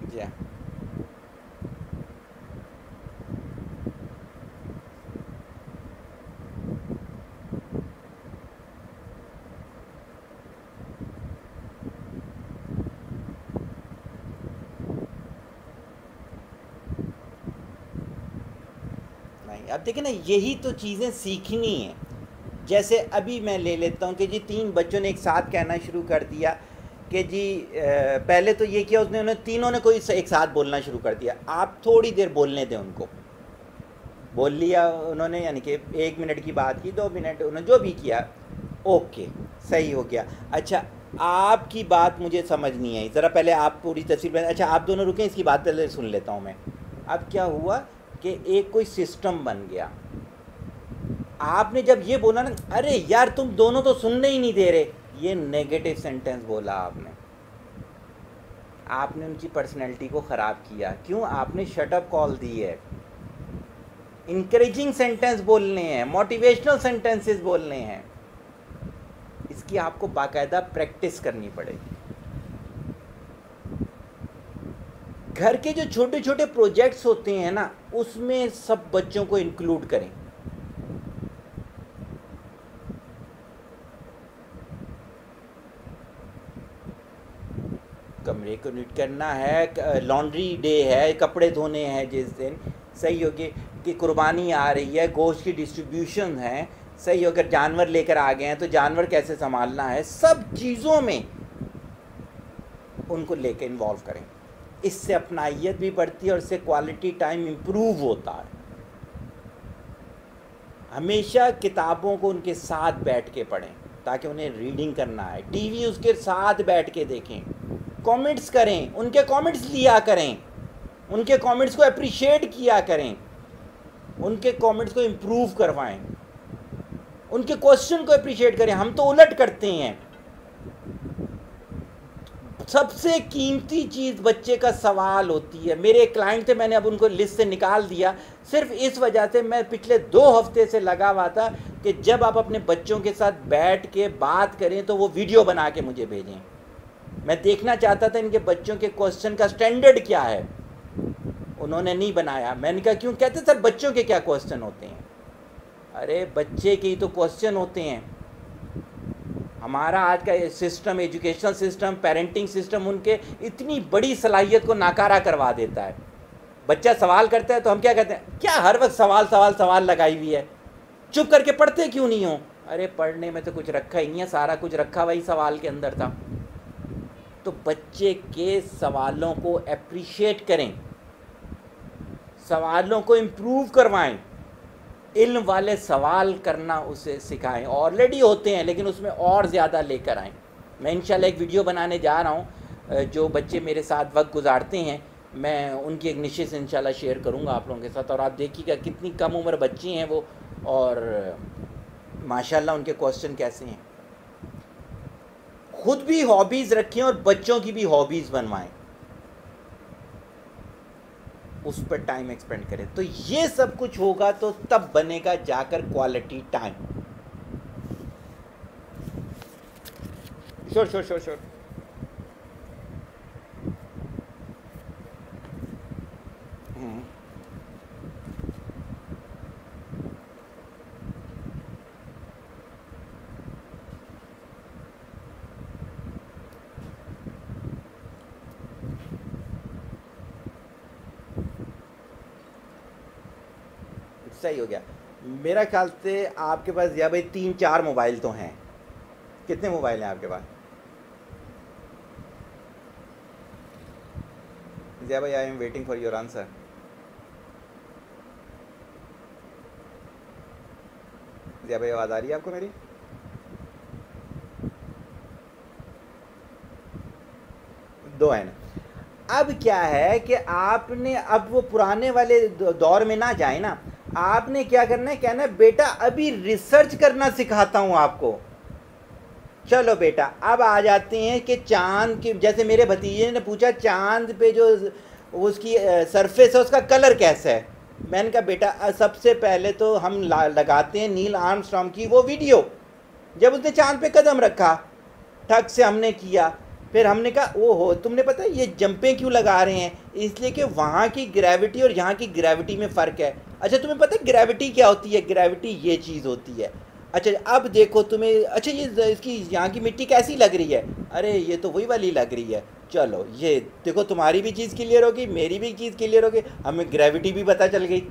जी नहीं, अब देखिए ना, यही तो चीज़ें सीखनी है। जैसे अभी मैं ले लेता हूँ कि जी 3 बच्चों ने एक साथ कहना शुरू कर दिया कि जी पहले तो ये किया उसने, उन्हें तीनों ने कोई एक साथ बोलना शुरू कर दिया। आप थोड़ी देर बोलने दें उनको। बोल लिया उन्होंने, यानी कि 1 मिनट की बात की, 2 मिनट, उन्होंने जो भी किया, ओके सही हो गया। अच्छा आपकी बात मुझे समझ नहीं आई, ज़रा पहले आप पूरी तफसील में। अच्छा आप दोनों रुकें, इसकी बात पहले सुन लेता हूँ मैं। अब क्या हुआ कि एक कोई सिस्टम बन गया। आपने जब ये बोला ना, अरे यार तुम दोनों तो सुनने ही नहीं दे रहे, ये नेगेटिव सेंटेंस बोला आपने उनकी पर्सनैलिटी को ख़राब किया। क्यों? आपने शट अप कॉल दी है। इनकरेजिंग सेंटेंस बोलने हैं, मोटिवेशनल सेंटेंसेस बोलने हैं, इसकी आपको बाकायदा प्रैक्टिस करनी पड़ेगी। घर के जो छोटे छोटे प्रोजेक्ट्स होते हैं ना, उसमें सब बच्चों को इंक्लूड करें। कमरे को नीट करना है, लॉन्ड्री डे है, कपड़े धोने हैं जिस दिन, सही हो गए कि कुर्बानी आ रही है, गोश्त की डिस्ट्रीब्यूशन है, सही हो, अगर जानवर लेकर आ गए हैं तो जानवर कैसे संभालना है, सब चीज़ों में उनको लेकर इन्वॉल्व करें। इससे अपनाइयत भी बढ़ती है और इससे क्वालिटी टाइम इम्प्रूव होता है। हमेशा किताबों को उनके साथ बैठ के पढ़ें ताकि उन्हें रीडिंग करना है। टीवी उसके साथ बैठ के देखें, कमेंट्स करें, उनके कमेंट्स लिया करें, उनके कमेंट्स को अप्रिशिएट किया करें, उनके कमेंट्स को इम्प्रूव करवाएं, उनके क्वेश्चन को अप्रिशिएट करें। हम तो उलट करते हैं। सबसे कीमती चीज़ बच्चे का सवाल होती है। मेरे एक क्लाइंट थे, मैंने अब उनको लिस्ट से निकाल दिया सिर्फ इस वजह से, मैं पिछले 2 हफ्ते से लगा हुआ था कि जब आप अपने बच्चों के साथ बैठ के बात करें तो वो वीडियो बना के मुझे भेजें। मैं देखना चाहता था इनके बच्चों के क्वेश्चन का स्टैंडर्ड क्या है। उन्होंने नहीं बनाया। मैंने कहा क्यों? कहते सर बच्चों के क्या क्वेश्चन होते हैं। अरे बच्चे के ही तो क्वेश्चन होते हैं। हमारा आज का system, educational system, parenting system उनके इतनी बड़ी सलाहियत को नाकारा करवा देता है। बच्चा सवाल करता है तो हम क्या कहते हैं, क्या हर वक्त सवाल सवाल सवाल लगाई हुई है, चुप करके पढ़ते क्यों नहीं हो? अरे पढ़ने में तो कुछ रखा ही नहीं है, सारा कुछ रखा वही सवाल के अंदर था। तो बच्चे के सवालों को अप्रिशिएट करें, सवालों को इम्प्रूव करवाएं, इल्म वाले सवाल करना उसे सिखाएं। ऑलरेडी होते हैं लेकिन उसमें और ज़्यादा लेकर आएं। मैं इंशाल्लाह एक वीडियो बनाने जा रहा हूं, जो बच्चे मेरे साथ वक्त गुजारते हैं, मैं उनकी एक निश्चित इंशाल्लाह शेयर करूंगा आप लोगों के साथ। और आप देखिएगा कितनी कम उम्र बच्ची हैं वो, और माशाल्लाह उनके क्वेश्चन कैसे हैं। खुद भी हॉबीज़ रखें और बच्चों की भी हॉबीज़ बनवाएं, उस पर टाइम एक्सपेंड करें। तो ये सब कुछ होगा तो तब बनेगा जाकर quality time. Sure sure sure sure. सही हो गया। मेरा ख्याल से आपके पास या भाई 3-4 मोबाइल तो हैं। कितने मोबाइल हैं आपके पास? जया भाई, I am waiting for your answer. Jaya भाई, आवाज़ आ रही है आपको मेरी? दो है ना। अब क्या है कि आपने अब वो पुराने वाले दौर में ना जाए ना। आपने क्या करना है, कहना है बेटा अभी रिसर्च करना सिखाता हूँ आपको। चलो बेटा, अब आ जाते हैं कि चांद की, जैसे मेरे भतीजे ने पूछा चांद पे जो उसकी सरफेस है उसका कलर कैसा है। मैंने कहा बेटा सबसे पहले तो हम लगाते हैं नील आर्मस्ट्रॉन्ग की वो वीडियो, जब उसने चांद पे कदम रखा, ठग से हमने किया। फिर हमने कहा ओहो, तुमने पता है ये जंपें क्यों लगा रहे हैं? इसलिए कि वहाँ की ग्रेविटी और यहाँ की ग्रेविटी में फ़र्क है। अच्छा तुम्हें पता है ग्रेविटी क्या होती है? ग्रेविटी ये चीज़ होती है। अच्छा अब देखो तुम्हें, अच्छा ये इसकी यहाँ की मिट्टी कैसी लग रही है? अरे ये तो वही वाली लग रही है। चलो ये देखो, तुम्हारी भी चीज़ क्लियर होगी, मेरी भी चीज़ क्लियर होगी, हमें ग्रेविटी भी पता चल गई।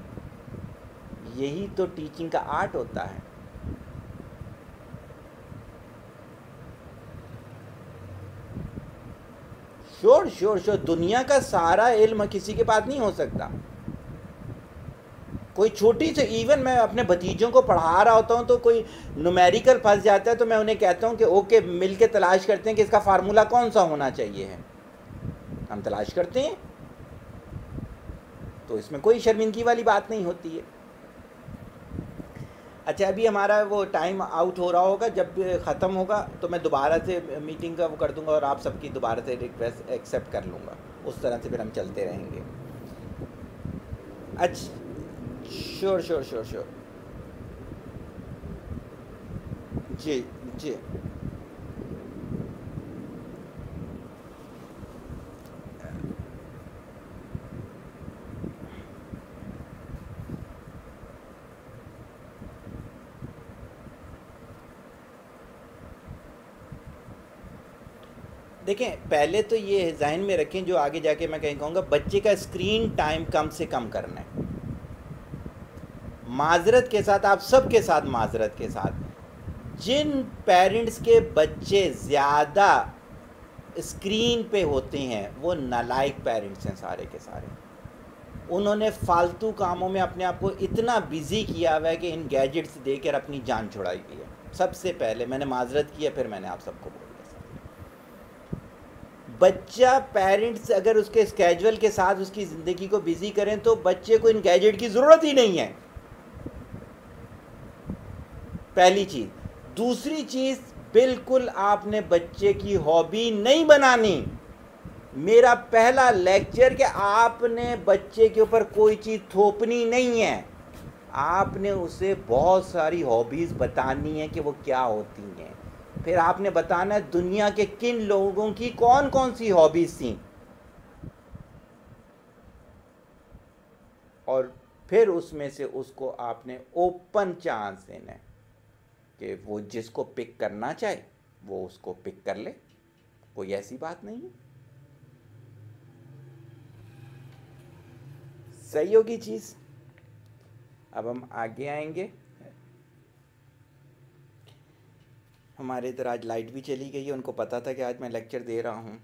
यही तो टीचिंग का आर्ट होता है। Sure sure sure. दुनिया का सारा इल्म किसी के पास नहीं हो सकता। कोई छोटी से, इवन मैं अपने भतीजों को पढ़ा रहा होता हूँ तो कोई न्यूमेरिकल फंस जाता है तो मैं उन्हें कहता हूँ कि ओके मिल के तलाश करते हैं कि इसका फार्मूला कौन सा होना चाहिए है। हम तलाश करते हैं, तो इसमें कोई शर्मिंदगी वाली बात नहीं होती है। अच्छा अभी हमारा वो टाइम आउट हो रहा होगा, जब ख़त्म होगा तो मैं दोबारा से मीटिंग का वो कर दूंगा और आप सबकी दोबारा से रिक्वेस्ट एक्सेप्ट कर लूँगा। उस तरह से फिर हम चलते रहेंगे। अच्छा श्योर श्योर श्योर श्योर। जी जी। देखें, पहले तो ये जहन में रखें, जो आगे जाके मैं कहीं कहूँगा, बच्चे का स्क्रीन टाइम कम से कम करना है। माजरत के साथ, आप सबके साथ माजरत के साथ, जिन पेरेंट्स के बच्चे ज़्यादा स्क्रीन पे होते हैं वो नालायक पेरेंट्स हैं सारे के सारे। उन्होंने फालतू कामों में अपने आप को इतना बिज़ी किया हुआ है कि इन गैजेट्स देकर अपनी जान छुड़ाई हुई है। सबसे पहले मैंने माजरत किया, फिर मैंने आप सबको बोला, बच्चा पेरेंट्स अगर उसके स्केजुअल के साथ उसकी ज़िंदगी को बिज़ी करें तो बच्चे को इन गैजेट की ज़रूरत ही नहीं है। पहली चीज। दूसरी चीज, बिल्कुल आपने बच्चे की हॉबी नहीं बनानी। मेरा पहला लेक्चर कि आपने बच्चे के ऊपर कोई चीज थोपनी नहीं है, आपने उसे बहुत सारी हॉबीज बतानी है कि वो क्या होती हैं। फिर आपने बताना है दुनिया के किन लोगों की कौन कौन सी हॉबीज थी, और फिर उसमें से उसको आपने ओपन चांस देना है कि वो जिसको पिक करना चाहे वो उसको पिक कर ले, कोई ऐसी बात नहीं है। सही होगी चीज़। अब हम आगे आएंगे। हमारे इधर आज लाइट भी चली गई है, उनको पता था कि आज मैं लेक्चर दे रहा हूँ।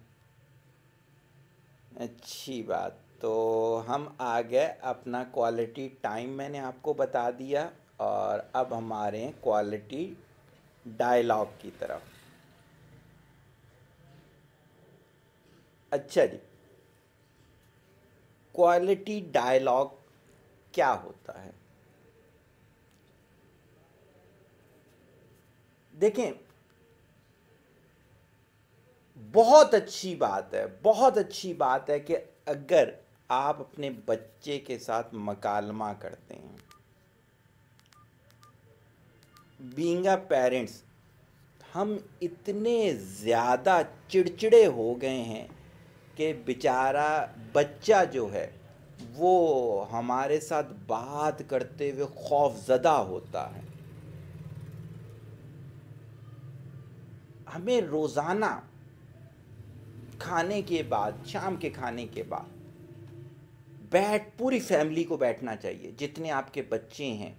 अच्छी बात। तो हम आ गए, अपना क्वालिटी टाइम मैंने आपको बता दिया, और अब हमारे क्वालिटी डायलॉग की तरफ। अच्छा जी, क्वालिटी डायलॉग क्या होता है? देखें, बहुत अच्छी बात है, बहुत अच्छी बात है कि अगर आप अपने बच्चे के साथ मकालमा करते हैं। बीइंग अ पेरेंट्स, हम इतने ज़्यादा चिड़चिड़े हो गए हैं कि बेचारा बच्चा जो है वो हमारे साथ बात करते हुए खौफज़दा होता है। हमें रोज़ाना खाने के बाद, शाम के खाने के बाद पूरी फैमिली को बैठना चाहिए, जितने आपके बच्चे हैं,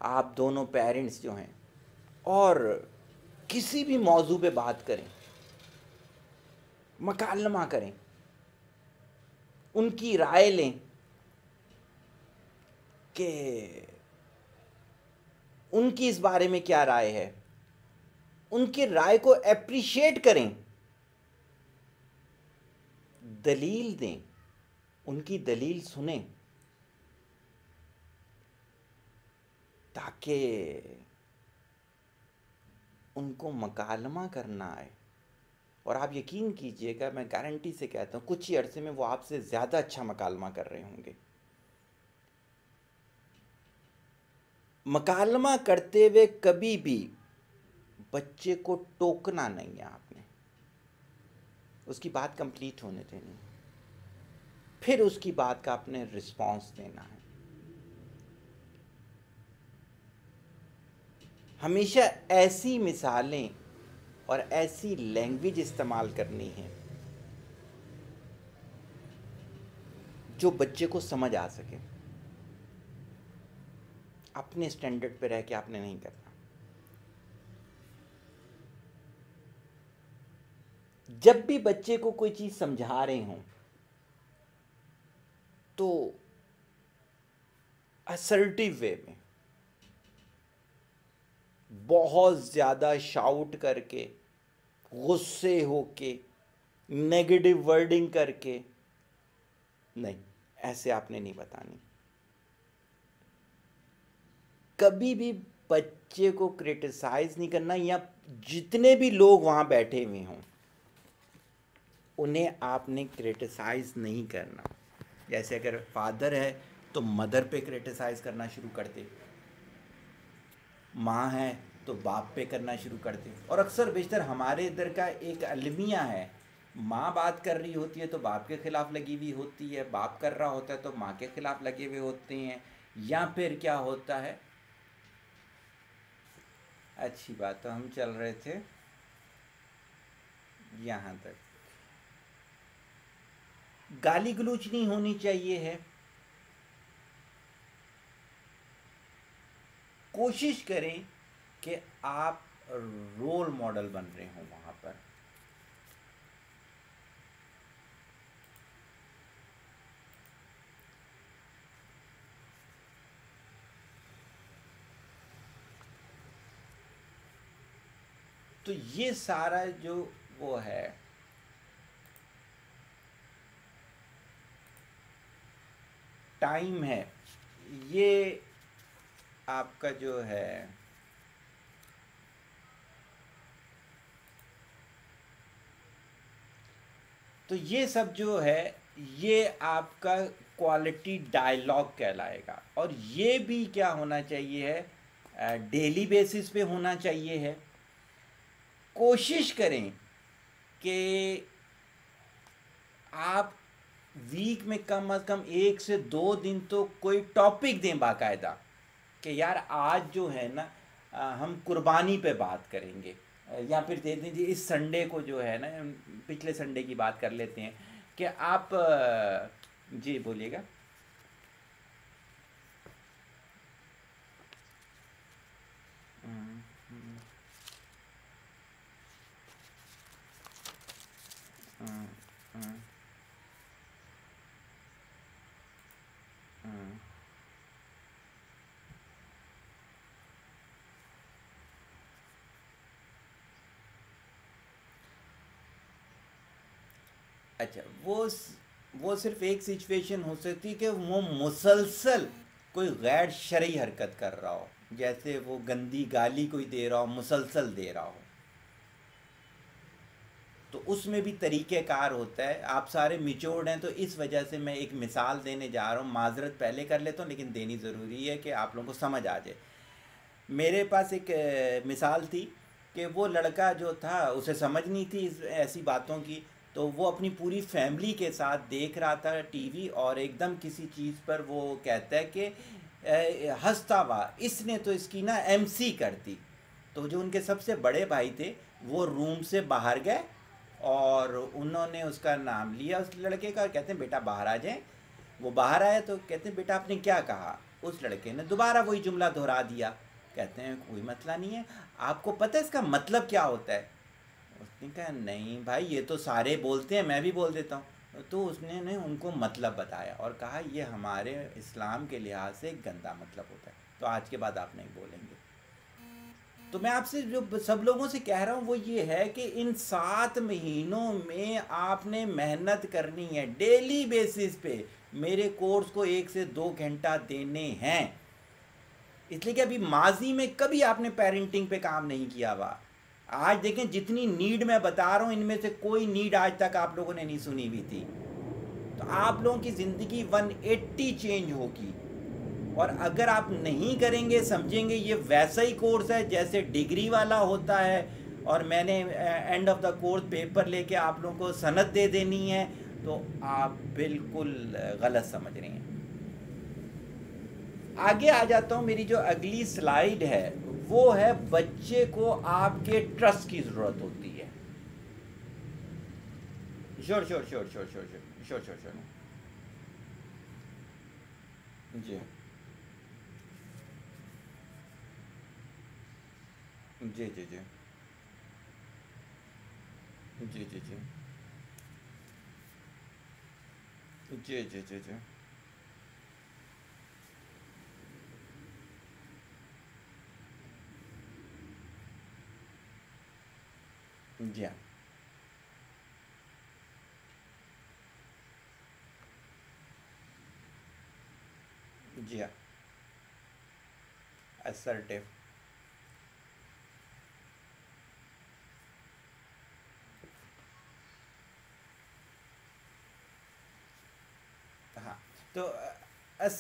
आप दोनों पेरेंट्स जो हैं, और किसी भी मौजू पे बात करें, मकालमा करें, उनकी राय लें कि उनकी इस बारे में क्या राय है, उनकी राय को एप्रिशिएट करें, दलील दें, उनकी दलील सुनें, ताकि उनको मकालमा करना आए। और आप यकीन कीजिएगा, मैं गारंटी से कहता हूँ कुछ ही अरसे में वो आपसे ज़्यादा अच्छा मकालमा कर रहे होंगे। मकालमा करते हुए कभी भी बच्चे को टोकना नहीं है आपने, उसकी बात कंप्लीट होने देनी है, फिर उसकी बात का आपने रिस्पॉन्स देना है। हमेशा ऐसी मिसालें और ऐसी लैंग्वेज इस्तेमाल करनी है जो बच्चे को समझ आ सके। अपने स्टैंडर्ड पे रह के आपने नहीं करना। जब भी बच्चे को कोई चीज़ समझा रहे हों तो असर्टिव वे में, बहुत ज़्यादा शाउट करके, गुस्से होके, नेगेटिव वर्डिंग करके नहीं, ऐसे आपने नहीं बतानी। कभी भी बच्चे को क्रिटिसाइज नहीं करना, या जितने भी लोग वहाँ बैठे हुए हों उन्हें आपने क्रिटिसाइज नहीं करना। जैसे अगर फादर है तो मदर पे क्रिटिसाइज करना शुरू कर दे, माँ है तो बाप पे करना शुरू कर दे। और अक्सर बेशतर हमारे इधर का एक अलमिया है, माँ बात कर रही होती है तो बाप के ख़िलाफ़ लगी हुई होती है, बाप कर रहा होता है तो माँ के ख़िलाफ़ लगे हुए होते हैं, या फिर क्या होता है। अच्छी बात, तो हम चल रहे थे यहाँ तक। गाली गलौज नहीं होनी चाहिए है। कोशिश करें कि आप रोल मॉडल बन रहे हो वहाँ पर। तो ये सारा जो वो है, टाइम है, ये आपका जो है तो ये सब जो है ये आपका क्वालिटी डायलॉग कहलाएगा। और ये भी क्या होना चाहिए है, डेली बेसिस पे होना चाहिए है। कोशिश करें कि आप वीक में कम अज़ कम 1 से 2 दिन तो कोई टॉपिक दें बाकायदा, कि यार आज जो है ना हम कुर्बानी पे बात करेंगे, या फिर दे दीजिए इस संडे को जो है ना, पिछले संडे की बात कर लेते हैं कि आप जी बोलिएगा। हम्म, हम्म, हम्म, हम्म, हम्म। अच्छा, वो सिर्फ एक सिचुएशन हो सकती है कि वो मुसलसल कोई गैर शरई हरकत कर रहा हो, जैसे वो गंदी गाली कोई दे रहा हो, मुसलसल दे रहा हो, तो उसमें भी तरीक़ेकार होता है। आप सारे मिचोड़ हैं, तो इस वजह से मैं एक मिसाल देने जा रहा हूँ। माजरत पहले कर लेता हूँ, लेकिन देनी ज़रूरी है कि आप लोगों को समझ आ जाए। मेरे पास एक मिसाल थी कि वो लड़का जो था उसे समझ नहीं थी ऐसी बातों की, तो वो अपनी पूरी फैमिली के साथ देख रहा था टीवी, और एकदम किसी चीज़ पर वो कहता है कि हंसता हुआ, इसने तो इसकी ना एमसी कर दी। तो जो उनके सबसे बड़े भाई थे वो रूम से बाहर गए और उन्होंने उसका नाम लिया उस लड़के का, और कहते हैं बेटा बाहर आ जाए। वो बाहर आया तो कहते हैं बेटा आपने क्या कहा। उस लड़के ने दोबारा वही जुमला दोहरा दिया। कहते हैं कोई मसला नहीं है, आपको पता है इसका मतलब क्या होता है। उसने कहा नहीं भाई, ये तो सारे बोलते हैं, मैं भी बोल देता हूँ। तो उसने ने उनको मतलब बताया और कहा ये हमारे इस्लाम के लिहाज से एक गंदा मतलब होता है, तो आज के बाद आप नहीं बोलेंगे। तो मैं आपसे जो सब लोगों से कह रहा हूँ वो ये है कि इन 7 महीनों में आपने मेहनत करनी है, डेली बेसिस पे मेरे कोर्स को 1 से 2 घंटा देने हैं। इसलिए कि अभी माजी में कभी आपने पेरेंटिंग पे काम नहीं किया हुआ। आज देखें जितनी नीड मैं बता रहा हूँ, इनमें से कोई नीड आज तक आप लोगों ने नहीं सुनी हुई थी। तो आप लोगों की ज़िंदगी 180 चेंज होगी। और अगर आप नहीं करेंगे, समझेंगे ये वैसा ही कोर्स है जैसे डिग्री वाला होता है, और मैंने end of the course paper लेके आप लोगों को सनद दे देनी है, तो आप बिल्कुल गलत समझ रहे हैं। आगे आ जाता हूँ। मेरी जो अगली स्लाइड है वो है बच्चे को आपके ट्रस्ट की ज़रूरत होती है। Sure sure sure sure sure sure sure sure जी जी जी जी जी जी जी जी जी जी जी जी हाँ जी हाँ असर्टिव हाँ। तो अस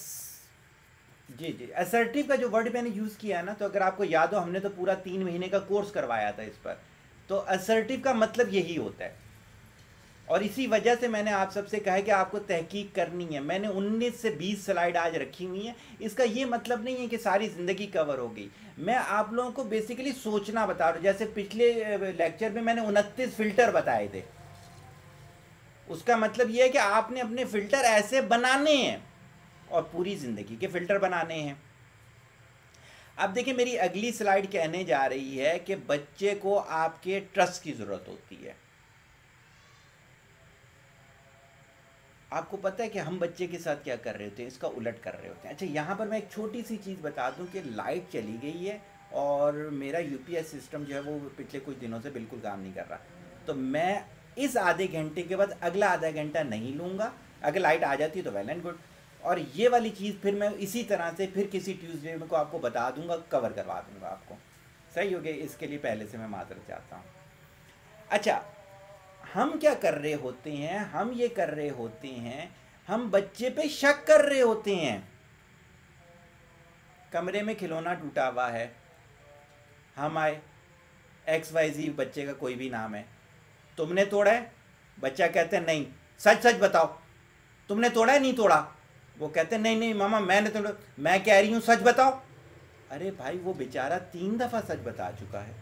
जी जी असर्टिव का जो वर्ड मैंने यूज़ किया है ना, तो अगर आपको याद हो हमने तो पूरा 3 महीने का कोर्स करवाया था इस पर। तो असर्टिव का मतलब यही होता है, और इसी वजह से मैंने आप सबसे कहा है कि आपको तहकीक करनी है। मैंने 19 से 20 स्लाइड आज रखी हुई हैं। इसका ये मतलब नहीं है कि सारी ज़िंदगी कवर हो गई। मैं आप लोगों को बेसिकली सोचना बता रहा हूँ। जैसे पिछले लेक्चर में मैंने 29 फ़िल्टर बताए थे, उसका मतलब ये है कि आपने अपने फ़िल्टर ऐसे बनाने हैं और पूरी ज़िंदगी के फ़िल्टर बनाने हैं। अब देखिए मेरी अगली स्लाइड कहने जा रही है कि बच्चे को आपके ट्रस्ट की ज़रूरत होती है। आपको पता है कि हम बच्चे के साथ क्या कर रहे होते हैं, इसका उलट कर रहे होते हैं। अच्छा, यहाँ पर मैं एक छोटी सी चीज़ बता दूं कि लाइट चली गई है और मेरा यूपीएस सिस्टम जो है वो पिछले कुछ दिनों से बिल्कुल काम नहीं कर रहा। तो मैं इस आधे घंटे के बाद अगला आधा घंटा नहीं लूँगा। अगर लाइट आ जाती है तो वेल एंड गुड, और ये वाली चीज़ फिर मैं इसी तरह से फिर किसी ट्यूसडे में को आपको बता दूंगा, कवर करवा दूंगा आपको। सही हो गया, इसके लिए पहले से मैं माजरत चाहता हूँ। अच्छा, हम क्या कर रहे होते हैं, हम ये कर रहे होते हैं, हम बच्चे पे शक कर रहे होते हैं। कमरे में खिलौना टूटा हुआ है, हम आए, XYZ बच्चे का कोई भी नाम है, तुमने तोड़ा है? बच्चा कहते हैं नहीं, सच सच बताओ तुमने तोड़ा है नहीं तोड़ा? वो कहते हैं नहीं नहीं मामा मैंने तोड़ा। मैं कह रही हूँ सच बताओ। अरे भाई वो बेचारा 3 दफ़ा सच बता चुका है।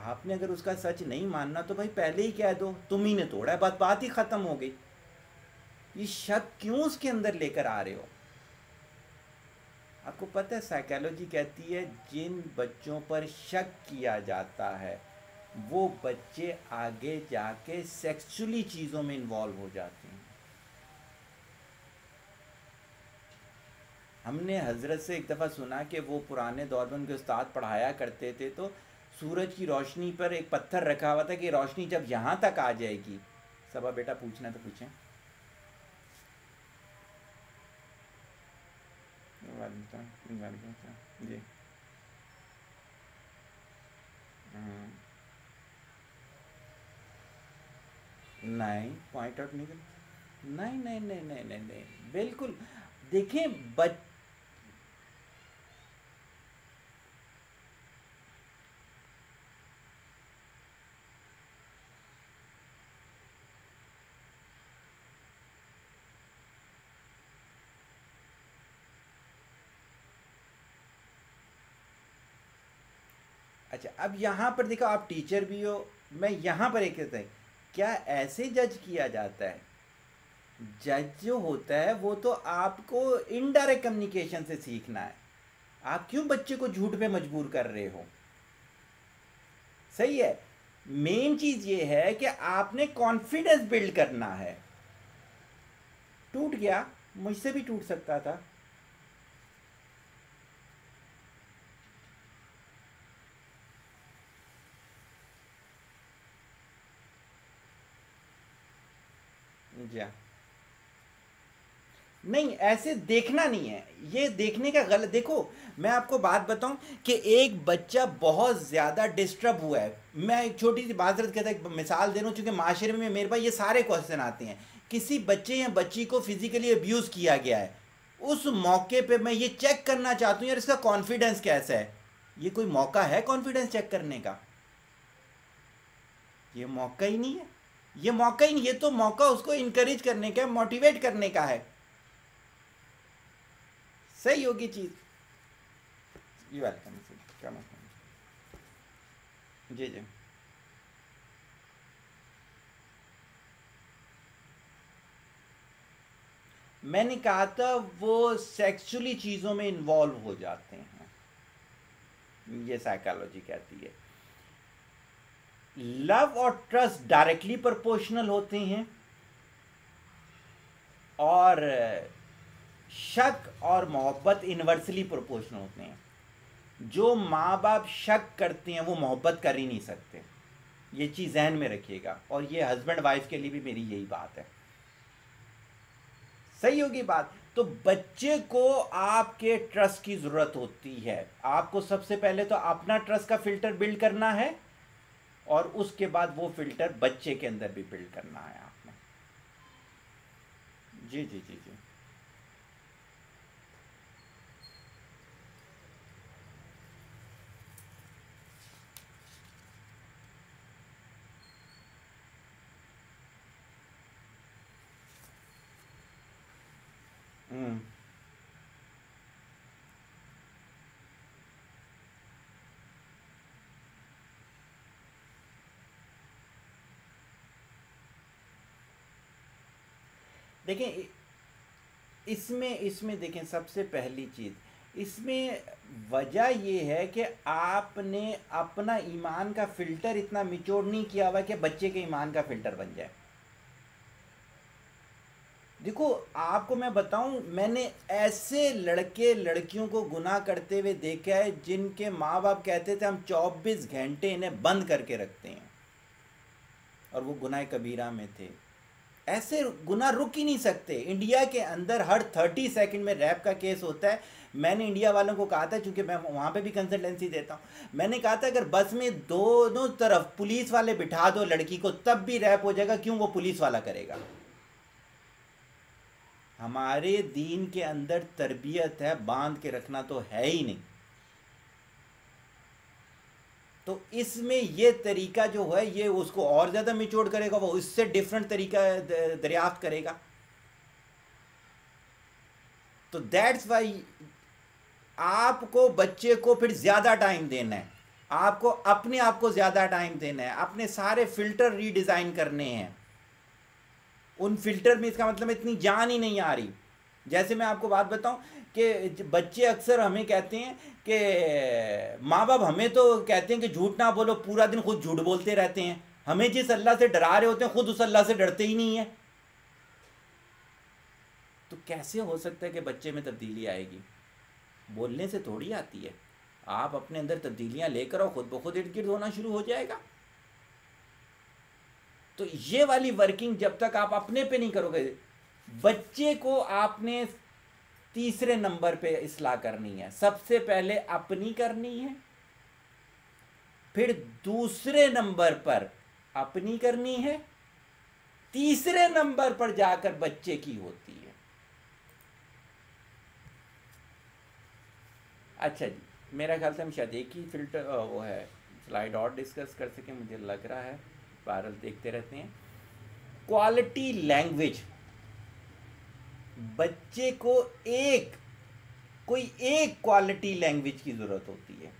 आपने अगर उसका सच नहीं मानना तो भाई पहले ही कह दो तुम ही ने तोड़ा है, बात ही ख़त्म हो गई। ये शक क्यों उसके अंदर लेकर आ रहे हो? आपको पता है साइकोलॉजी कहती है जिन बच्चों पर शक किया जाता है वो बच्चे आगे जाके सेक्सुअली चीज़ों में इन्वॉल्व हो जाते हैं। हमने हजरत से एक दफ़ा सुना कि वो पुराने दौर में उनके उस्ताद पढ़ाया करते थे तो सूरज की रोशनी पर एक पत्थर रखा हुआ था कि रोशनी जब यहाँ तक आ जाएगी। सबा बेटा पूछना तो पूछें। जी नहीं, पॉइंट आउट नहीं, नहीं नहीं नहीं नहीं नहीं नहीं बिल्कुल। देखिए अच्छा, अब यहाँ पर देखो आप टीचर भी हो, मैं यहाँ पर एक कहता है क्या ऐसे जज किया जाता है? जज जो होता है वो तो आपको इनडायरेक्ट कम्युनिकेशन से सीखना है। आप क्यों बच्चे को झूठ पे मजबूर कर रहे हो? सही है, मेन चीज ये है कि आपने कॉन्फिडेंस बिल्ड करना है। टूट गया, मुझसे भी टूट सकता था। जा नहीं, ऐसे देखना नहीं है, ये देखने का गलत। देखो मैं आपको बात बताऊं कि एक बच्चा बहुत ज़्यादा डिस्टर्ब हुआ है, मैं एक छोटी सी बाजरत कहता एक मिसाल दे रहा हूँ क्योंकि माशरे में मेरे पास ये सारे क्वेश्चन आते हैं। किसी बच्चे या बच्ची को फिजिकली अब्यूज़ किया गया है, उस मौके पे मैं ये चेक करना चाहता हूँ यार इसका कॉन्फिडेंस कैसा है। ये कोई मौका है कॉन्फिडेंस चेक करने का? ये मौका ही नहीं है, ये मौका ही नहीं, ये तो मौका उसको इनकरेज करने का, मोटिवेट करने का है। सही होगी चीज। You welcome. क्या जी जी मैंने कहा था वो सेक्सुअली चीजों में इन्वॉल्व हो जाते हैं, ये साइकोलॉजी कहती है। लव और ट्रस्ट डायरेक्टली प्रोपोर्शनल होते हैं और शक और मोहब्बत इनवर्सली प्रोपोर्शनल होते हैं। जो माँ बाप शक करते हैं वो मोहब्बत कर ही नहीं सकते, ये चीज़ जहन में रखिएगा। और ये हस्बैंड वाइफ के लिए भी मेरी यही बात है। सही होगी बात। तो बच्चे को आपके ट्रस्ट की ज़रूरत होती है। आपको सबसे पहले तो अपना ट्रस्ट का फिल्टर बिल्ड करना है और उसके बाद वो फिल्टर बच्चे के अंदर भी बिल्ड करना है आपने। जी जी जी जी देखें इसमें इसमें देखें सबसे पहली चीज़ इसमें वजह ये है कि आपने अपना ईमान का फ़िल्टर इतना मिचोड़ नहीं किया हुआ कि बच्चे के ईमान का फ़िल्टर बन जाए। देखो आपको मैं बताऊं, मैंने ऐसे लड़के लड़कियों को गुनाह करते हुए देखा है जिनके माँ बाप कहते थे हम 24 घंटे इन्हें बंद करके रखते हैं और वो गुनाह कबीरा में थे। ऐसे गुनाह रुक ही नहीं सकते। इंडिया के अंदर हर 30 सेकंड में रैप का केस होता है। मैंने इंडिया वालों को कहा था, क्योंकि मैं वहाँ पे भी कंसल्टेंसी देता हूँ, मैंने कहा था अगर बस में दोनों तरफ पुलिस वाले बिठा दो लड़की को तब भी रैप हो जाएगा, क्यों वो पुलिस वाला करेगा? हमारे दीन के अंदर तरबियत है, बांध के रखना तो है ही नहीं। तो इसमें ये तरीका जो है ये उसको और ज़्यादा मिचोड़ करेगा, वो इससे डिफरेंट तरीका दरियाफ्त करेगा। तो दैट्स वाई आपको बच्चे को फिर ज़्यादा टाइम देना है, आपको अपने आप को ज़्यादा टाइम देना है, अपने सारे फिल्टर रीडिज़ाइन करने हैं। उन फिल्टर में इसका मतलब इतनी जान ही नहीं आ रही। जैसे मैं आपको बात बताऊं कि बच्चे अक्सर हमें कहते हैं कि माँ बाप हमें तो कहते हैं कि झूठ ना बोलो, पूरा दिन खुद झूठ बोलते रहते हैं। हमें जिस अल्लाह से डरा रहे होते हैं खुद उस अल्लाह से डरते ही नहीं है। तो कैसे हो सकता है कि बच्चे में तब्दीली आएगी? बोलने से थोड़ी आती है। आप अपने अंदर तब्दीलियां लेकर आओ, खुद ब खुद इर्द गिर्द होना शुरू हो जाएगा। तो ये वाली वर्किंग जब तक आप अपने पे नहीं करोगे, बच्चे को आपने तीसरे नंबर पे इस्लाह करनी है। सबसे पहले अपनी करनी है, फिर दूसरे नंबर पर अपनी करनी है, तीसरे नंबर पर जाकर बच्चे की होती है। अच्छा जी, मेरा ख्याल से हम शायद एक ही फिल्टर वो है स्लाइड और डिस्कस कर सकें, मुझे लग रहा है। बहरहाल देखते रहते हैं। क्वालिटी लैंग्वेज, बच्चे को कोई एक क्वालिटी लैंग्वेज की ज़रूरत होती है।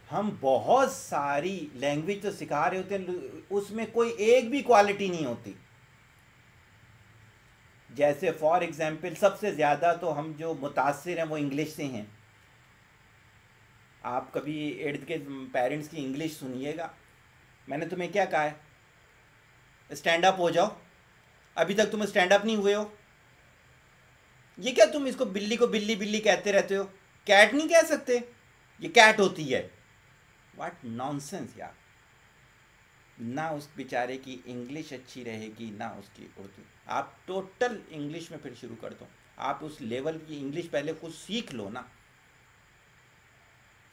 हम बहुत सारी लैंग्वेज तो सिखा रहे होते हैं, उसमें कोई एक भी क्वालिटी नहीं होती। जैसे फॉर एग्जाम्पल सबसे ज़्यादा तो हम जो मुतासिर हैं वो इंग्लिश से हैं। आप कभी इर्द के पेरेंट्स की इंग्लिश सुनिएगा। मैंने तुम्हें क्या कहा है? स्टैंड अप हो जाओ। अभी तक तुम स्टैंड अप नहीं हुए हो। ये क्या तुम इसको बिल्ली को बिल्ली बिल्ली कहते रहते हो? कैट नहीं कह सकते, ये कैट होती है। व्हाट नॉनसेंस यार। ना उस बेचारे की इंग्लिश अच्छी रहेगी ना उसकी उर्दू। आप टोटल इंग्लिश में फिर शुरू कर दो। आप उस लेवल की इंग्लिश पहले खुद सीख लो ना।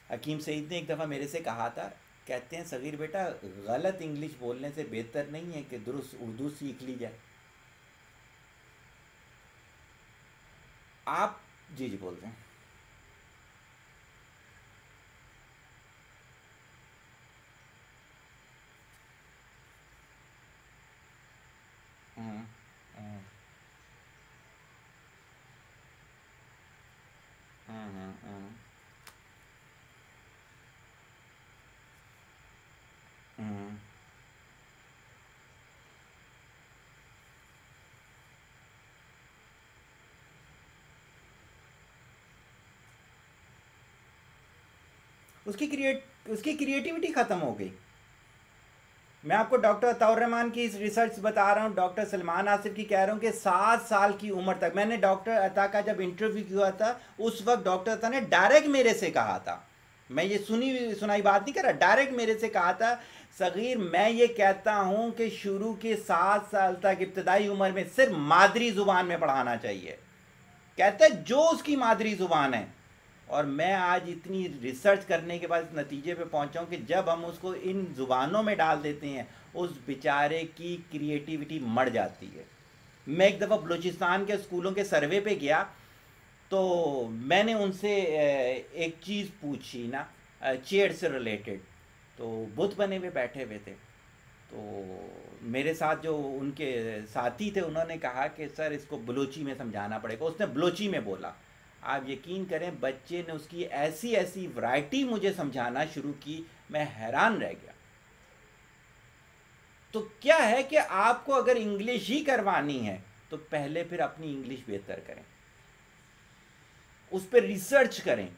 हकीम सईद ने एक दफ़ा मेरे से कहा था, कहते हैं सगीर बेटा, गलत इंग्लिश बोलने से बेहतर नहीं है कि दुरुस्त उर्दू सीख ली जाए। आप जी बोलते हैं। हम्म, हम्म, हम्म, हम्म। उसकी क्रिएटिविटी ख़त्म हो गई। मैं आपको डॉक्टर अताउर रहमान की इस रिसर्च बता रहा हूँ, डॉक्टर सलमान आसिफ की कह रहा हूँ कि 7 साल की उम्र तक। मैंने डॉक्टर अता का जब इंटरव्यू किया था उस वक्त डॉक्टर अता ने डायरेक्ट मेरे से कहा था, मैं ये सुनाई बात नहीं कर रहा, डायरेक्ट मेरे से कहा था, सगीर मैं ये कहता हूँ कि शुरू के 7 साल तक इब्तदाई उम्र में सिर्फ मादरी ज़ुबान में पढ़ाना चाहिए। कहता है जो उसकी मादरी ज़ुबान है। और मैं आज इतनी रिसर्च करने के बाद इस नतीजे पे पहुंचा हूं कि जब हम उसको इन ज़ुबानों में डाल देते हैं उस बेचारे की क्रिएटिविटी मर जाती है। मैं एक दफ़ा बलूचिस्तान के स्कूलों के सर्वे पे गया तो मैंने उनसे एक चीज़ पूछी ना, चेयर से रिलेटेड। तो बुत बने हुए बैठे हुए थे, तो मेरे साथ जो उनके साथी थे उन्होंने कहा कि सर इसको बलूची में समझाना पड़ेगा। उसने बलूची में बोला। आप यकीन करें बच्चे ने उसकी ऐसी ऐसी वैरायटी मुझे समझाना शुरू की, मैं हैरान रह गया। तो क्या है कि आपको अगर इंग्लिश ही करवानी है तो पहले फिर अपनी इंग्लिश बेहतर करें, उस पर रिसर्च करें,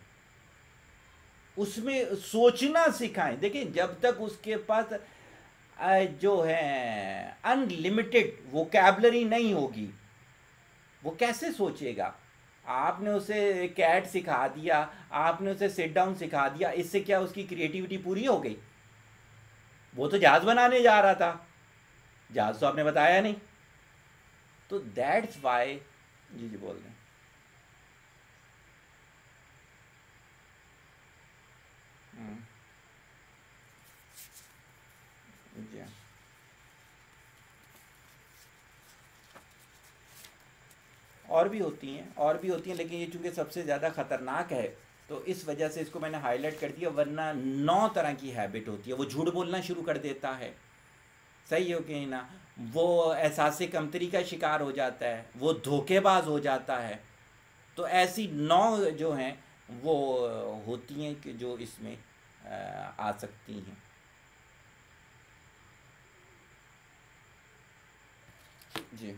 उसमें सोचना सिखाएं। देखिए जब तक उसके पास जो है अनलिमिटेड वोकैबलरी नहीं होगी वो कैसे सोचेगा। आपने उसे कैट सिखा दिया, आपने उसे सिट डाउन सिखा दिया, इससे क्या उसकी क्रिएटिविटी पूरी हो गई? वो तो जहाज बनाने जा रहा था, जहाज तो आपने बताया नहीं। तो दैट्स वाई। जी जी बोल रहे हैं। हम्म, जी हाँ। और भी होती हैं, और भी होती हैं, लेकिन ये चूंकि सबसे ज़्यादा ख़तरनाक है तो इस वजह से इसको मैंने हाईलाइट कर दिया, वरना 9 तरह की हैबिट होती है। वो झूठ बोलना शुरू कर देता है, सही हो कि ना, वो एहसास कमतरी का शिकार हो जाता है, वो धोखेबाज हो जाता है। तो ऐसी 9 जो हैं वो होती हैं कि जो इसमें आ सकती हैं। जी।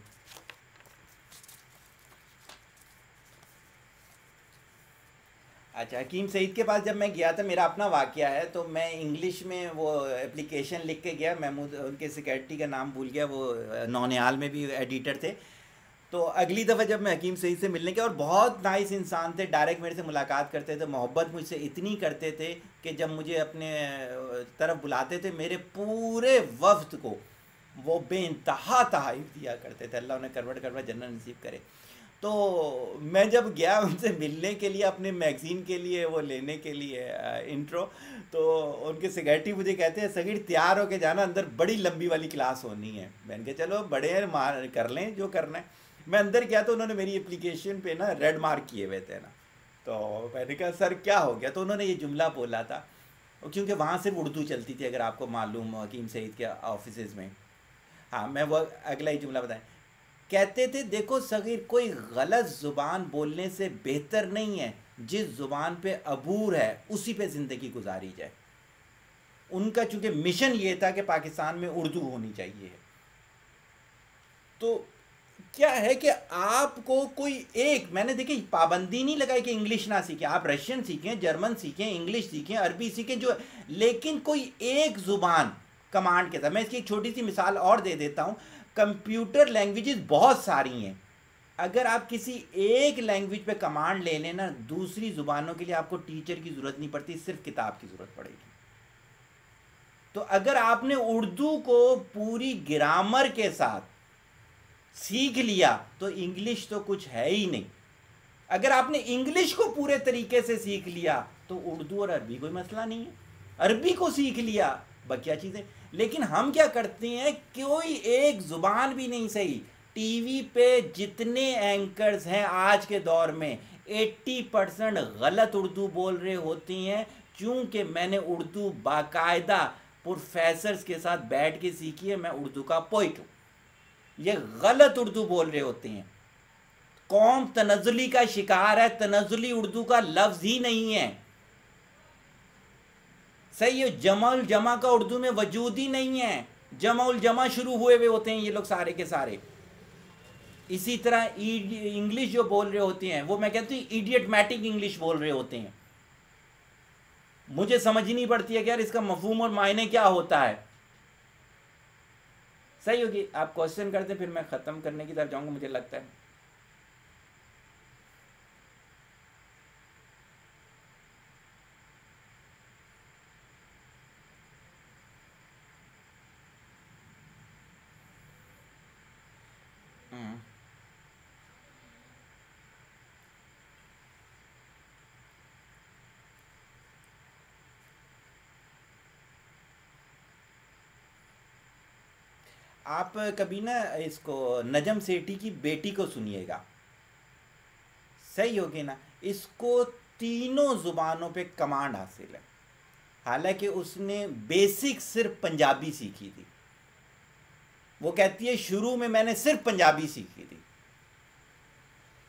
अच्छा, हकीम सईद के पास जब मैं गया था, मेरा अपना वाक़या है, तो मैं इंग्लिश में वो एप्लीकेशन लिख के गया। महमूद, उनके सेक्रेटरी का नाम भूल गया, वो नौनिहाल में भी एडिटर थे। तो अगली दफ़ा जब मैं हकीम सईद से मिलने गया, और बहुत नाइस इंसान थे, डायरेक्ट मेरे से मुलाकात करते थे, मोहब्बत मुझसे इतनी करते थे कि जब मुझे अपने तरफ बुलाते थे, मेरे पूरे वफ्द को वो बेइंतहा तहाइफ दिया करते थे। अल्लाह उन्हें करवट करवट जन्नत नसीब करे। तो मैं जब गया उनसे मिलने के लिए, अपने मैगज़ीन के लिए वो लेने के लिए इंट्रो, तो उनके सेक्रेटरी मुझे कहते हैं, सगीर तैयार होके जाना, अंदर बड़ी लंबी वाली क्लास होनी है। मैंने कहा चलो बड़े हैं, मार कर लें जो करना है। मैं अंदर गया तो उन्होंने मेरी एप्लीकेशन पे ना रेड मार्क किए हुए थे ना। तो मैंने कहा सर क्या हो गया, तो उन्होंने ये जुमला बोला था, क्योंकि वहाँ सिर्फ उर्दू चलती थी, अगर आपको मालूम हो हकीम सईद के ऑफिस में। हाँ, मैं वो अगला ही जुमला बताएं। कहते थे देखो सगीर, कोई गलत ज़ुबान बोलने से बेहतर नहीं है जिस ज़ुबान पे अबूर है उसी पे ज़िंदगी गुजारी जाए। उनका चूंकि मिशन ये था कि पाकिस्तान में उर्दू होनी चाहिए। तो क्या है कि आपको कोई एक, मैंने देखिए पाबंदी नहीं लगाई कि इंग्लिश ना सीखें, आप रशियन सीखें, जर्मन सीखें, इंग्लिश सीखें, अरबी सीखें, जो, लेकिन कोई एक ज़ुबान कमांड के साथ। मैं इसकी एक छोटी सी मिसाल और दे देता हूँ। कंप्यूटर लैंग्वेजेस बहुत सारी हैं, अगर आप किसी एक लैंग्वेज पे कमांड ले लें ना, दूसरी ज़ुबानों के लिए आपको टीचर की ज़रूरत नहीं पड़ती, सिर्फ किताब की ज़रूरत पड़ेगी। तो अगर आपने उर्दू को पूरी ग्रामर के साथ सीख लिया तो इंग्लिश तो कुछ है ही नहीं। अगर आपने इंग्लिश को पूरे तरीके से सीख लिया तो उर्दू और अरबी कोई मसला नहीं है। अरबी को सीख लिया, बकिया चीज़ें। लेकिन हम क्या करते हैं, कोई एक ज़ुबान भी नहीं सही। टीवी पे जितने एंकर्स हैं आज के दौर में, 80% गलत उर्दू बोल रहे होती हैं। चूँकि मैंने उर्दू बाकायदा प्रोफेसर्स के साथ बैठ के सीखी है, मैं उर्दू का पोइट हूँ। ये गलत उर्दू बोल रहे होते हैं। कौम तनज़ुली का शिकार है, तनज़ुली उर्दू का लफ्ज़ ही नहीं है। सही है, जमाउल जमा का उर्दू में वजूद ही नहीं है। जमाउल जमा शुरू हुए हुए होते हैं ये लोग सारे के सारे। इसी तरह इंग्लिश जो बोल रहे होते हैं, वो मैं कहती हूँ इडियटमैटिक इंग्लिश बोल रहे होते हैं। मुझे समझ ही नहीं पड़ती है कि यार इसका मफहूम और मायने क्या होता है। सही होगी, आप क्वेश्चन करते फिर मैं ख़त्म करने की तरफ जाऊँगा, मुझे लगता है। आप कभी ना इसको नजम सेठी की बेटी को सुनिएगा, सही होगी ना। इसको तीनों ज़ुबानों पे कमांड हासिल है, हालांकि उसने बेसिक सिर्फ पंजाबी सीखी थी। वो कहती है शुरू में मैंने सिर्फ पंजाबी सीखी थी,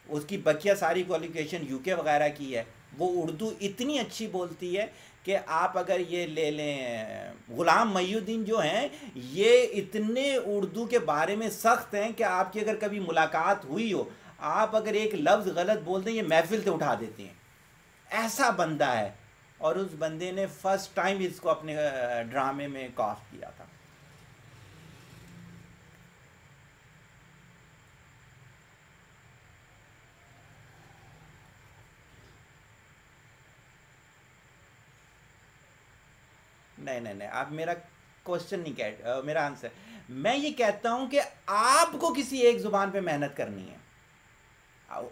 उसकी बकिया सारी क्वालिफिकेशन यूके वगैरह की है। वो उर्दू इतनी अच्छी बोलती है कि आप अगर ये ले लें, ग़ुलाम महीउद्दीन जो हैं, ये इतने उर्दू के बारे में सख्त हैं कि आपकी अगर कभी मुलाकात हुई हो, आप अगर एक लफ्ज़ गलत बोल दें, ये महफिल से उठा देते हैं। ऐसा बंदा है। और उस बंदे ने फर्स्ट टाइम इसको अपने ड्रामे में कास्ट किया था। नहीं नहीं नहीं, आप मेरा क्वेश्चन नहीं कह, मेरा आंसर, मैं ये कहता हूं कि आपको किसी एक जुबान पे मेहनत करनी है।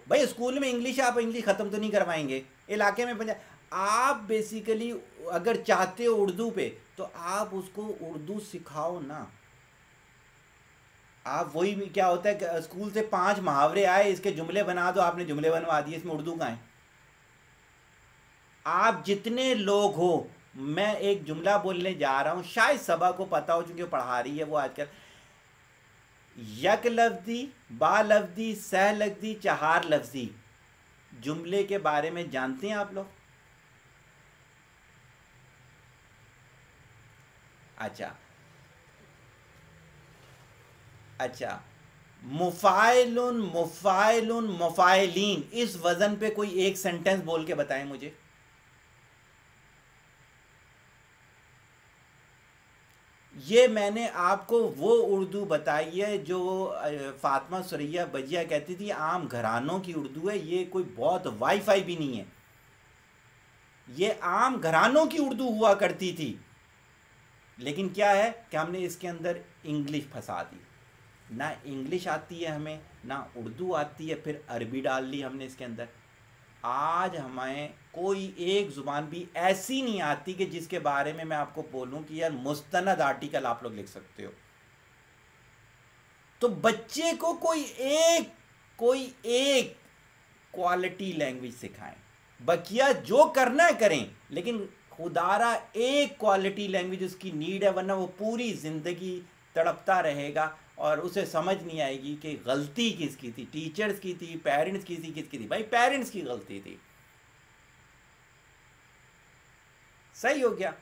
भाई स्कूल में इंग्लिश, आप इंग्लिश ख़त्म तो नहीं करवाएंगे, इलाके में पंजाब। आप बेसिकली अगर चाहते हो उर्दू पे, तो आप उसको उर्दू सिखाओ ना। आप वही भी, क्या होता है कि स्कूल से 5 मुहावरे आए, इसके जुमले बना दो, आपने जुमले बनवा दिए, इसमें उर्दू कहाँ है? आप जितने लोग हो, मैं एक जुमला बोलने जा रहा हूं, शायद सभा को पता हो चूंकि पढ़ा रही है वो आजकल। यक लफ्जी, बा लफ्जी, सह लफ्जी, चहार लफ्जी, जुमले के बारे में जानते हैं आप लोग? अच्छा अच्छा, मुफ़ाइलुन, मुफ़ाइलुन, मुफ़ाइलीन, इस वजन पे कोई एक सेंटेंस बोल के बताएं मुझे। ये मैंने आपको वो उर्दू बताई है जो फातिमा सुरैया बजिया कहती थी आम घरानों की उर्दू है, ये कोई बहुत वाईफाई भी नहीं है, ये आम घरानों की उर्दू हुआ करती थी। लेकिन क्या है कि हमने इसके अंदर इंग्लिश फंसा दी, ना इंग्लिश आती है हमें, ना उर्दू आती है, फिर अरबी डाल ली हमने इसके अंदर। आज हमें कोई एक ज़ुबान भी ऐसी नहीं आती कि जिसके बारे में मैं आपको बोलूं कि यार मुस्तनद आर्टिकल आप लोग लिख सकते हो। तो बच्चे को कोई एक क्वालिटी लैंग्वेज सिखाएं, बकिया जो करना है करें, लेकिन खुदारा एक क्वालिटी लैंग्वेज उसकी नीड है, वरना वो पूरी ज़िंदगी तड़पता रहेगा और उसे समझ नहीं आएगी कि गलती किसकी थी, टीचर्स की थी, पेरेंट्स की थी, किसकी थी? भाई पेरेंट्स की गलती थी। सही हो गया।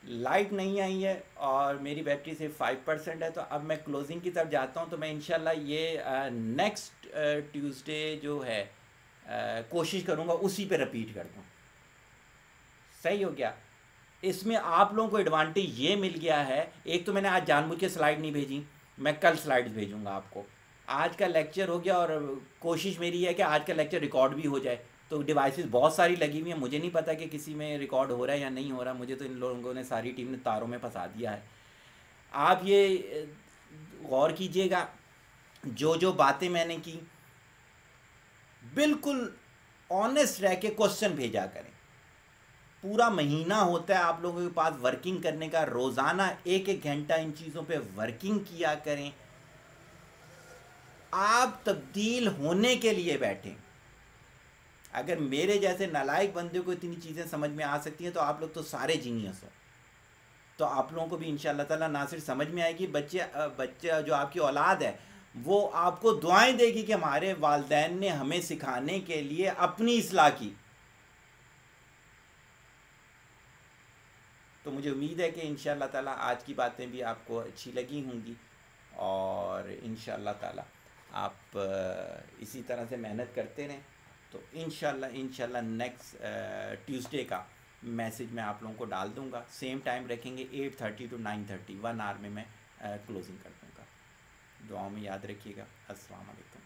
लाइट नहीं आई है और मेरी बैटरी सिर्फ 5% है, तो अब मैं क्लोजिंग की तरफ जाता हूँ। तो मैं इंशाल्लाह ये नेक्स्ट ट्यूसडे जो है कोशिश करूँगा उसी पे रिपीट कर दूँ। सही हो गया। इसमें आप लोगों को एडवांटेज ये मिल गया है, एक तो मैंने आज जानबूझ के स्लाइड नहीं भेजी, मैं कल स्लाइड्स भेजूंगा आपको। आज का लेक्चर हो गया और कोशिश मेरी है कि आज का लेक्चर रिकॉर्ड भी हो जाए। तो डिवाइसेस बहुत सारी लगी हुई हैं, मुझे नहीं पता कि किसी में रिकॉर्ड हो रहा है या नहीं हो रहा, मुझे तो इन लोगों ने, सारी टीम ने तारों में फंसा दिया है। आप ये गौर कीजिएगा, जो जो बातें मैंने की बिल्कुल ऑनेस्ट रह के क्वेश्चन भेजा करें। पूरा महीना होता है आप लोगों के पास वर्किंग करने का, रोज़ाना 1-1 घंटा इन चीज़ों पे वर्किंग किया करें। आप तब्दील होने के लिए बैठें। अगर मेरे जैसे नालायक बंदे को इतनी चीज़ें समझ में आ सकती हैं, तो आप लोग तो सारे जीनियस हो। तो आप लोगों को भी इंशाअल्लाह ताला ना सिर्फ समझ में आएगी, बच्चे जो आपकी औलाद है वो आपको दुआएं देगी कि हमारे वालिदैन ने हमें सिखाने के लिए अपनी इस्लाह की। तो मुझे उम्मीद है कि इंशाअल्लाह ताला आज की बातें भी आपको अच्छी लगी होंगी, और इंशाअल्लाह ताला आप इसी तरह से मेहनत करते रहें। तो इंशाअल्लाह नेक्स्ट ट्यूसडे का मैसेज मैं आप लोगों को डाल दूंगा। सेम टाइम रखेंगे 8:30 to 9:30, 1 आवर में मैं क्लोजिंग कर दूंगा। दुआओं में याद रखिएगा। अस्सलाम वालेकुम।